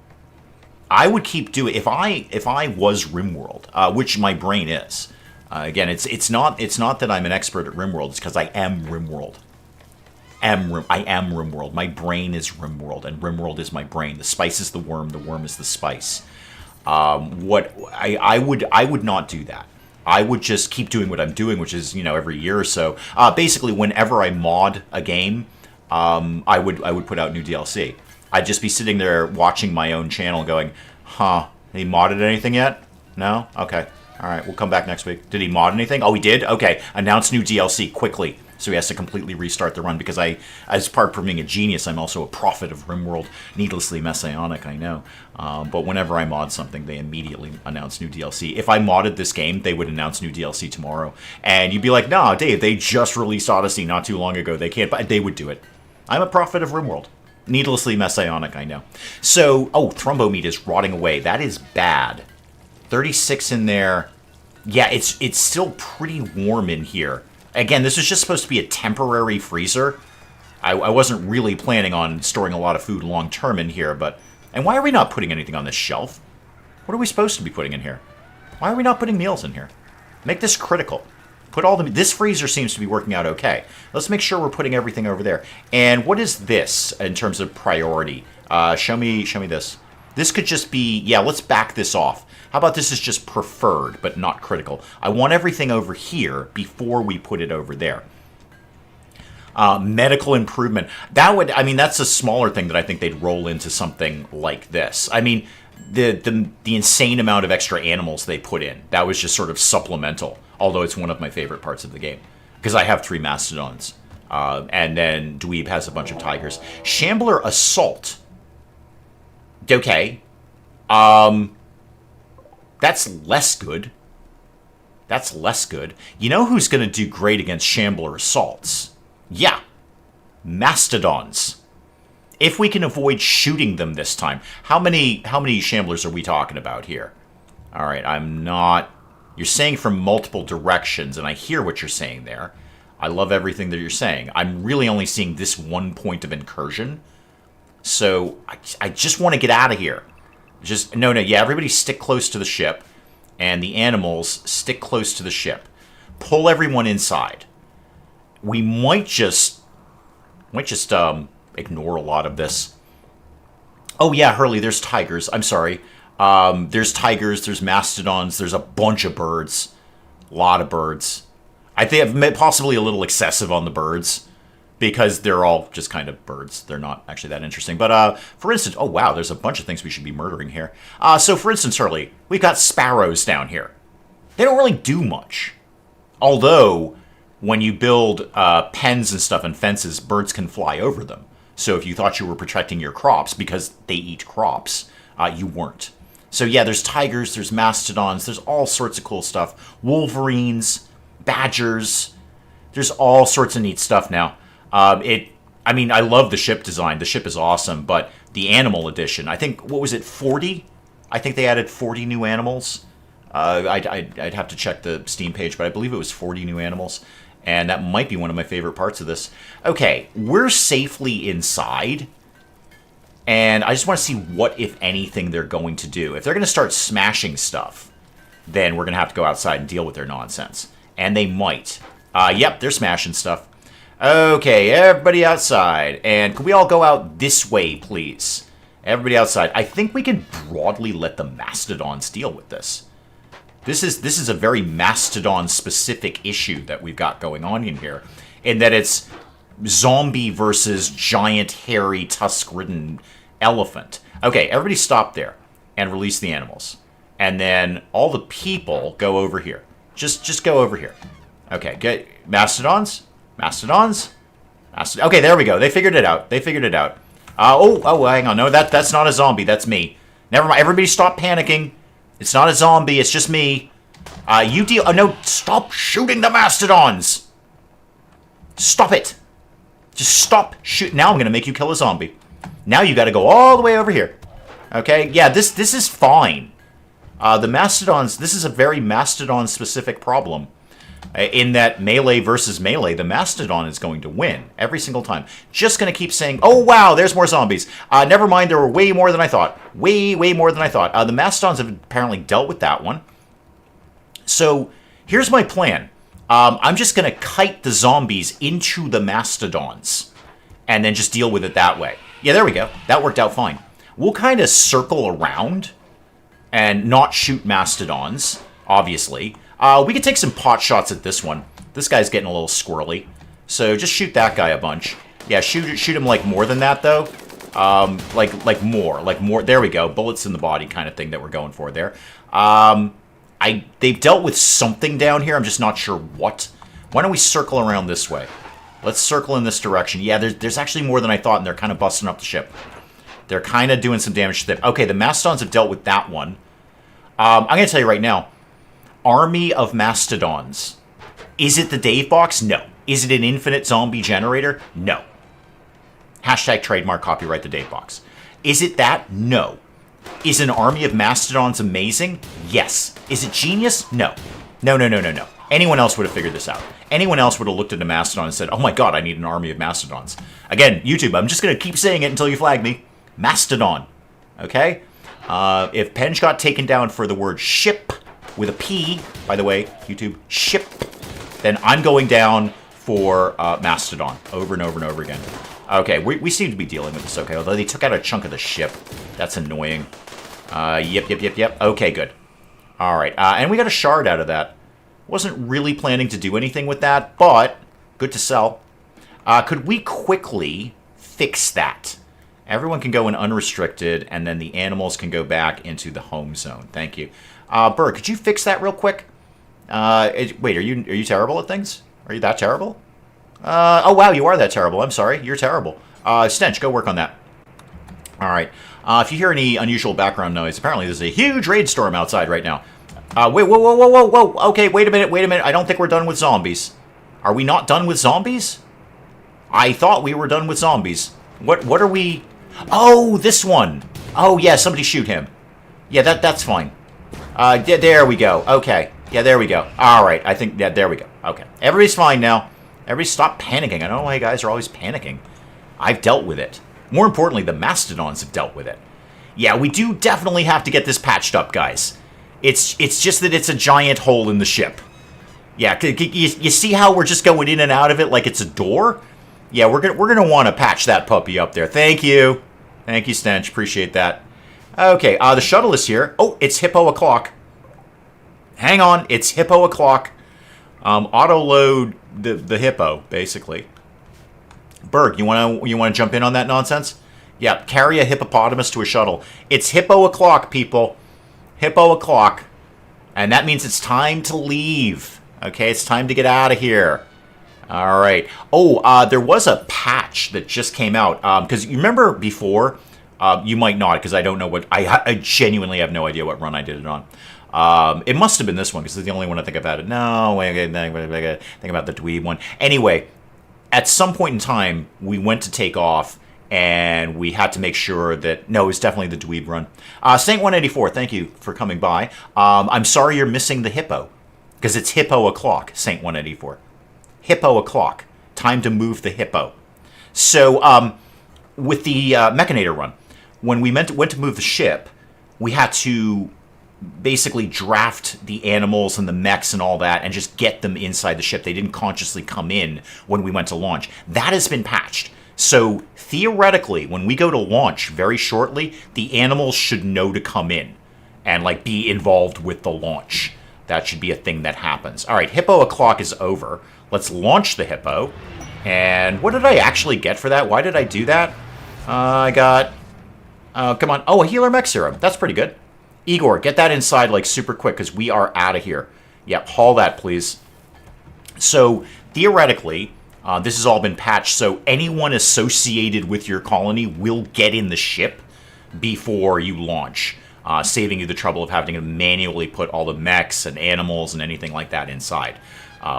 I would keep doing... If I was RimWorld, which my brain is... again, it's not that I'm an expert at RimWorld. It's because I am RimWorld. I am RimWorld. My brain is RimWorld, and RimWorld is my brain. The spice is the worm is the spice. I would not do that. I would just keep doing what I'm doing, which is, every year or so. Basically, whenever I mod a game, I would put out new DLC. I'd just be sitting there watching my own channel going, he modded anything yet? No? Okay. All right, we'll come back next week. Did he mod anything? Oh, he did? Okay. Announce new DLC quickly. So he has to completely restart the run because as part from being a genius, I'm also a prophet of RimWorld. Needlessly messianic, I know. But whenever I mod something, they immediately announce new DLC. If I modded this game, they would announce new DLC tomorrow. And you'd be like, no, Dave, they just released Odyssey not too long ago. They can't, but they would do it. I'm a prophet of RimWorld. Needlessly messianic, I know. So, Thrumbo meat is rotting away. That is bad. 36 in there. Yeah, it's still pretty warm in here. Again, this is just supposed to be a temporary freezer. I wasn't really planning on storing a lot of food long-term in here, but... And why are we not putting anything on this shelf? What are we supposed to be putting in here? Why are we not putting meals in here? Make this critical. Put all the... This freezer seems to be working out okay. Let's make sure we're putting everything over there. And what is this in terms of priority? Show me this. This could just be... Yeah, let's back this off. How about this is just preferred, but not critical? I want everything over here before we put it over there. Medical improvement. That's a smaller thing that I think they'd roll into something like this. I mean, the insane amount of extra animals they put in, that was just sort of supplemental, although it's one of my favorite parts of the game. Because I have 3 mastodons. And then Dweeb has a bunch of tigers. Shambler Assault. Okay. That's less good. That's less good. You know who's going to do great against Shambler Assaults? Yeah. Mastodons. If we can avoid shooting them this time. How many Shamblers are we talking about here? All right, I'm not... You're saying from multiple directions, and I hear what you're saying there. I love everything that you're saying. I'm really only seeing this one point of incursion. So I just want to get out of here. Everybody stick close to the ship, and the animals stick close to the ship. Pull everyone inside. We might just ignore a lot of this. Oh yeah, Hurley, there's tigers. I'm sorry. There's tigers, there's mastodons, there's a bunch of birds. A lot of birds. I think possibly a little excessive on the birds. Because they're all just kind of birds. They're not actually that interesting. But, for instance... Oh, wow, there's a bunch of things we should be murdering here. So, for instance, Hurley, we've got sparrows down here. They don't really do much. Although, when you build pens and stuff and fences, birds can fly over them. So if you thought you were protecting your crops because they eat crops, you weren't. So, yeah, there's tigers, there's mastodons, there's all sorts of cool stuff. Wolverines, badgers. There's all sorts of neat stuff now. I love the ship design. The ship is awesome, but the animal edition. I think, what was it, 40? I think they added 40 new animals. I'd have to check the Steam page, but I believe it was 40 new animals. And that might be one of my favorite parts of this. Okay, we're safely inside. And I just want to see what, if anything, they're going to do. If they're going to start smashing stuff, then we're going to have to go outside and deal with their nonsense. And they might. Yep, they're smashing stuff. Okay, everybody outside. And can we all go out this way, please? Everybody outside. I think we can broadly let the mastodons deal with this. This is a very mastodon-specific issue that we've got going on in here. In that it's zombie versus giant, hairy, tusk-ridden elephant. Okay, everybody stop there and release the animals. And then all the people go over here. Just go over here. Okay, get mastodons? Mastodons? Okay, there we go. They figured it out. Oh, hang on. No, that's not a zombie. That's me. Never mind. Everybody stop panicking. It's not a zombie. It's just me. You deal... Oh, no. Stop shooting the mastodons. Stop it. Just stop shooting. Now I'm going to make you kill a zombie. Now you got to go all the way over here. Okay? Yeah, this is fine. The mastodons... This is a very mastodon-specific problem. In that melee versus melee, the mastodon is going to win every single time. Just going to keep saying, oh, wow, there's more zombies. Never mind, there were way more than I thought. Way more than I thought. The mastodons have apparently dealt with that one. So here's my plan. I'm just going to kite the zombies into the mastodons and then just deal with it that way. Yeah, there we go. That worked out fine. We'll kind of circle around and not shoot mastodons, obviously. We could take some pot shots at this one. This guy's getting a little squirrely. So just shoot that guy a bunch. Yeah, shoot him like more than that, though. Like more. There we go. Bullets in the body kind of thing that we're going for there. They've dealt with something down here. I'm just not sure what. Why don't we circle around this way? Let's circle in this direction. Yeah, there's actually more than I thought, and they're kind of busting up the ship. They're kind of doing some damage to the ship. Okay, the mastodons have dealt with that one. I'm going to tell you right now. Army of mastodons. Is it the Dave box? No. Is it an infinite zombie generator? No. Hashtag trademark copyright the Dave box. Is it that? No. Is an army of mastodons amazing? Yes. Is it genius? No. No. Anyone else would have figured this out. Anyone else would have looked at a mastodon and said, oh my god, I need an army of mastodons. Again, YouTube, I'm just going to keep saying it until you flag me. Mastodon. Okay? If Penge got taken down for the word ship, with a P, by the way, YouTube, ship, then I'm going down for Mastodon over and over and over again. Okay, we seem to be dealing with this okay, although they took out a chunk of the ship. That's annoying. Yep. Okay, good. All right, and we got a shard out of that. Wasn't really planning to do anything with that, but good to sell. Could we quickly fix that? Everyone can go in unrestricted, and then the animals can go back into the home zone. Thank you. Berg, could you fix that real quick? Wait, are you terrible at things? Are you that terrible? Oh, wow, you are that terrible. I'm sorry. You're terrible. Stench, go work on that. All right. If you hear any unusual background noise, apparently there's a huge rainstorm outside right now. Wait, whoa. Okay, wait a minute. I don't think we're done with zombies. Are we not done with zombies? I thought we were done with zombies. What are we... Oh, this one. Oh, yeah, somebody shoot him. Yeah, that's fine. There we go. Okay. Yeah, there we go. All right. I think, yeah, there we go. Okay. Everybody's fine now. Everybody stop panicking. I don't know why you guys are always panicking. I've dealt with it. More importantly, the mastodons have dealt with it. Yeah, we do definitely have to get this patched up, guys. It's just that it's a giant hole in the ship. Yeah, you see how we're just going in and out of it like it's a door? Yeah, we're gonna want to patch that puppy up there. Thank you. Thank you, Stench. Appreciate that. Okay, the shuttle is here. Oh, it's hippo o'clock. Hang on, it's hippo o'clock. Auto-load the hippo, basically. Berg, you wanna jump in on that nonsense? Yeah, carry a hippopotamus to a shuttle. It's hippo o'clock, people. Hippo o'clock. And that means it's time to leave. Okay, it's time to get out of here. All right. Oh, there was a patch that just came out. Because you remember before... you might not, because I don't know what... I genuinely have no idea what run I did it on. It must have been this one, because it's the only one I think about it. No, wait, think about the dweeb one. Anyway, at some point in time, we went to take off, and we had to make sure that... No, it was definitely the Dweeb run. Saint 184, thank you for coming by. I'm sorry you're missing the hippo, because it's hippo o'clock, Saint 184. Hippo o'clock. Time to move the hippo. So, with the Mechanator run, when we went to move the ship, we had to basically draft the animals and the mechs and all that and just get them inside the ship. They didn't consciously come in when we went to launch. That has been patched. So theoretically, when we go to launch very shortly, the animals should know to come in and like be involved with the launch. That should be a thing that happens. All right, hippo o'clock is over. Let's launch the hippo. And what did I actually get for that? Why did I do that? I got... come on. Oh, a healer mech serum. That's pretty good. Igor, get that inside like super quick because we are out of here. Yep, haul that, please. So, theoretically, this has all been patched, so anyone associated with your colony will get in the ship before you launch, saving you the trouble of having to manually put all the mechs and animals and anything like that inside,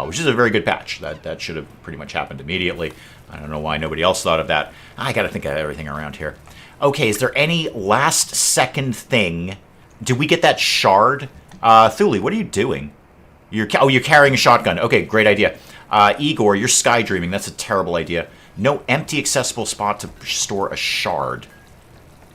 which is a very good patch. That should have pretty much happened immediately. I don't know why nobody else thought of that. I gotta think of everything around here. Okay, is there any last second thing? Did we get that shard? Thule, what are you doing? You're carrying a shotgun. Okay, great idea. Igor, you're sky dreaming. That's a terrible idea. No empty accessible spot to store a shard.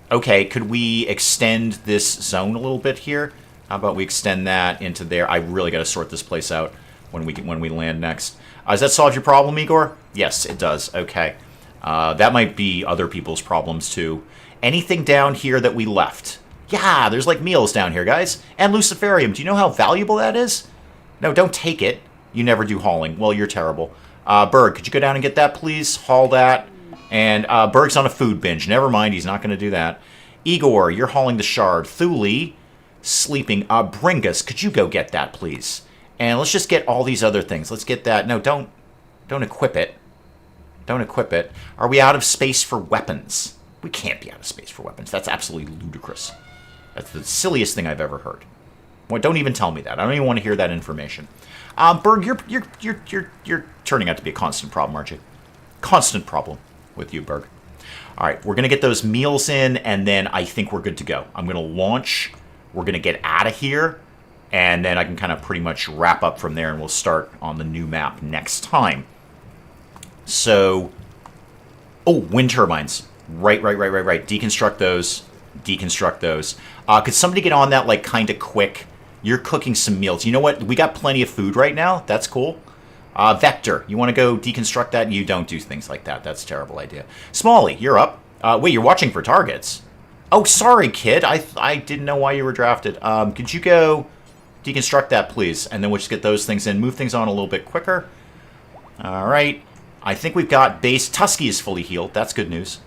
Okay, could we extend this zone a little bit here? How about we extend that into there? I really got to sort this place out when we land next. Does that solve your problem, Igor? Yes, it does. Okay. That might be other people's problems, too. Anything down here that we left? Yeah, there's like meals down here, guys. And Luciferium. Do you know how valuable that is? No, don't take it. You never do hauling. Well, you're terrible. Berg, could you go down and get that, please? Haul that. And Berg's on a food binge. Never mind, he's not going to do that. Igor, you're hauling the shard. Thule, sleeping. Bringus, could you go get that, please? And let's just get all these other things. Let's get that. No, don't equip it. Don't equip it. Are we out of space for weapons? We can't be out of space for weapons. That's absolutely ludicrous. That's the silliest thing I've ever heard. Well, don't even tell me that. I don't even want to hear that information. Berg, you're turning out to be a constant problem, aren't you? Constant problem with you, Berg. All right, we're going to get those meals in, and then I think we're good to go. I'm going to launch. We're going to get out of here, and then I can kind of pretty much wrap up from there, and we'll start on the new map next time. So, oh, wind turbines. Right. Deconstruct those. Deconstruct those. Could somebody get on that, like, kind of quick? You're cooking some meals. You know what? We got plenty of food right now. That's cool. Vector, you want to go deconstruct that? You don't do things like that. That's a terrible idea. Smalley, you're up. Wait, you're watching for targets. Oh, sorry, kid. I didn't know why you were drafted. Could you go deconstruct that, please? And then we'll just get those things in. Move things on a little bit quicker. All right. I think we've got base. Tusky is fully healed. That's good news.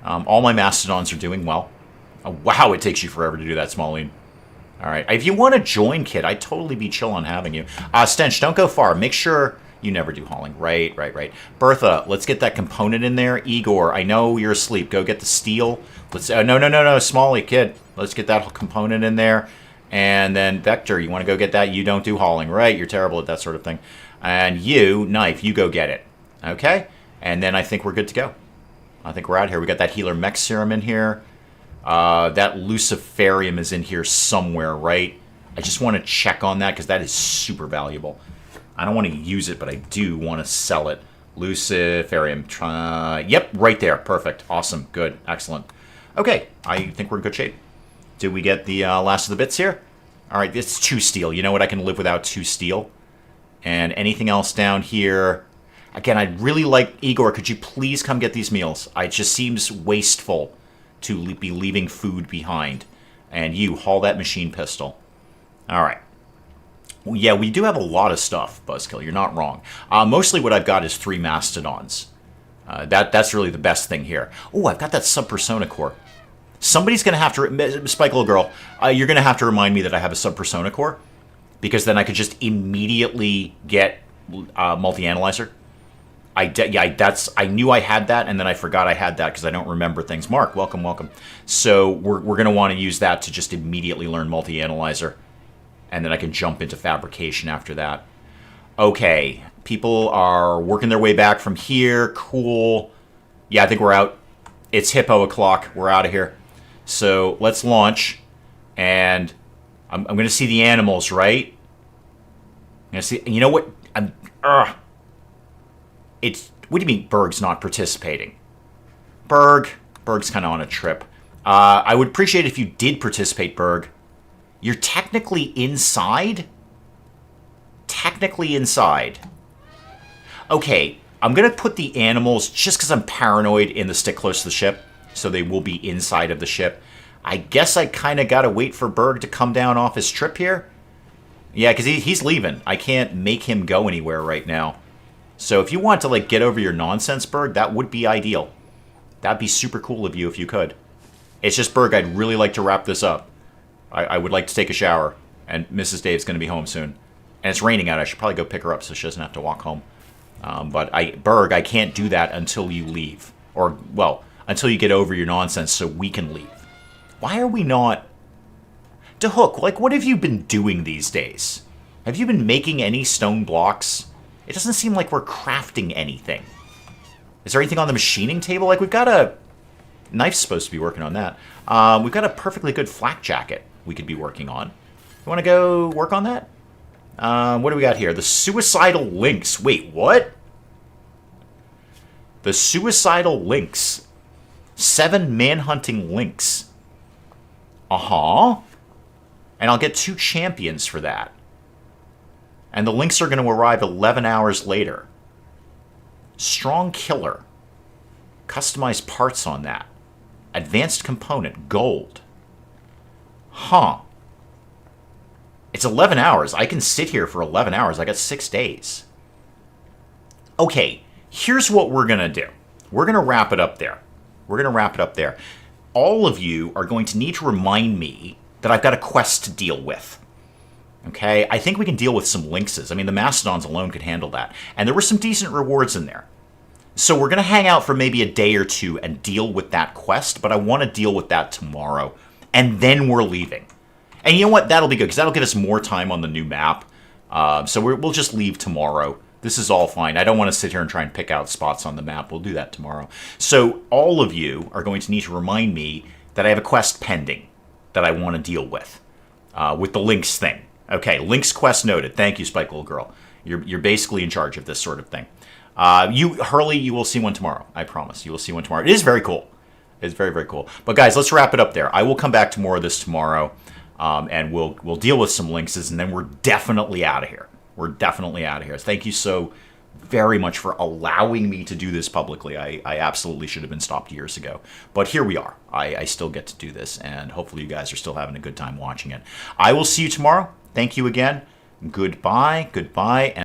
All my Mastodons are doing well. Oh, wow, it takes you forever to do that, Smalley. All right. If you want to join, kid, I'd totally be chill on having you. Stench, don't go far. Make sure you never do hauling. Right. Bertha, let's get that component in there. Igor, I know you're asleep. Go get the steel. Let's. No, Smalley, kid. Let's get that component in there. And then Vector, you want to go get that? You don't do hauling, right? You're terrible at that sort of thing. And you, Knife, you go get it. Okay? And then I think we're good to go. I think we're out here. We got that healer mech serum in here. That Luciferium is in here somewhere, right? I just want to check on that because that is super valuable. I don't want to use it, but I do want to sell it. Luciferium. Yep, right there. Perfect. Awesome. Good. Excellent. Okay, I think we're in good shape. Did we get the last of the bits here? All right, it's 2 steel. You know what? I can live without 2 steel. And anything else down here? Again, I'd really like... Igor, could you please come get these meals? It just seems wasteful to be leaving food behind. And you, haul that machine pistol. All right. Well, yeah, we do have a lot of stuff, Buzzkill. You're not wrong. Mostly what I've got is 3 Mastodons. That's really the best thing here. Oh, I've got that Sub-Persona core. Somebody's going to have to... Spike Little Girl, you're going to have to remind me that I have a Sub-Persona core. Because then I could just immediately get Multi-Analyzer. I knew I had that, and then I forgot I had that because I don't remember things. Mark, welcome. So we're going to want to use that to just immediately learn Multi-Analyzer. And then I can jump into fabrication after that. Okay, people are working their way back from here. Cool. Yeah, I think we're out. It's hippo o'clock. We're out of here. So let's launch. And I'm going to see the animals, right? I'm going to see... You know what? What do you mean Berg's not participating? Berg's kind of on a trip. I would appreciate it if you did participate, Berg. You're technically inside? Technically inside. Okay, I'm going to put the animals, just because I'm paranoid, in the stick close to the ship, so they will be inside of the ship. I guess I kind of got to wait for Berg to come down off his trip here. Yeah, because he's leaving. I can't make him go anywhere right now. So if you want to, like, get over your nonsense, Berg, that would be ideal. That'd be super cool of you if you could. It's just, Berg, I'd really like to wrap this up. I would like to take a shower, and Mrs. Dave's going to be home soon. And it's raining out. I should probably go pick her up so she doesn't have to walk home. Berg, I can't do that until you leave. Or, well, until you get over your nonsense so we can leave. Why are we not... DeHook, like, what have you been doing these days? Have you been making any stone blocks? It doesn't seem like we're crafting anything. Is there anything on the machining table? Like, we've got a... Knife's supposed to be working on that. We've got a perfectly good flak jacket we could be working on. You want to go work on that? What do we got here? The suicidal lynx. Wait, what? The suicidal lynx. 7 manhunting lynx. Uh-huh. And I'll get 2 champions for that. And the lynx are going to arrive 11 hours later. Strong killer. Customized parts on that. Advanced component. Gold. Huh. It's 11 hours. I can sit here for 11 hours. I got 6 days. Okay, here's what we're going to do. We're going to wrap it up there. We're going to wrap it up there. All of you are going to need to remind me that I've got a quest to deal with. Okay, I think we can deal with some lynxes. I mean, the mastodons alone could handle that. And there were some decent rewards in there. So we're going to hang out for maybe a day or 2 and deal with that quest, but I want to deal with that tomorrow. And then we're leaving. And you know what? That'll be good, because that'll give us more time on the new map. So we'll just leave tomorrow. This is all fine. I don't want to sit here and try and pick out spots on the map. We'll do that tomorrow. So all of you are going to need to remind me that I have a quest pending that I want to deal with the Lynx thing. Okay, Lynx quest noted. Thank you, Spike Little Girl. You're basically in charge of this sort of thing. Hurley, you will see one tomorrow. I promise. You will see one tomorrow. It is very cool. It's very, very cool. But guys, let's wrap it up there. I will come back to more of this tomorrow, and we'll deal with some lynxes, and then we're definitely out of here. We're definitely out of here. Thank you so very much for allowing me to do this publicly. I absolutely should have been stopped years ago. But here we are. I still get to do this, and hopefully you guys are still having a good time watching it. I will see you tomorrow. Thank you again. Goodbye. Goodbye.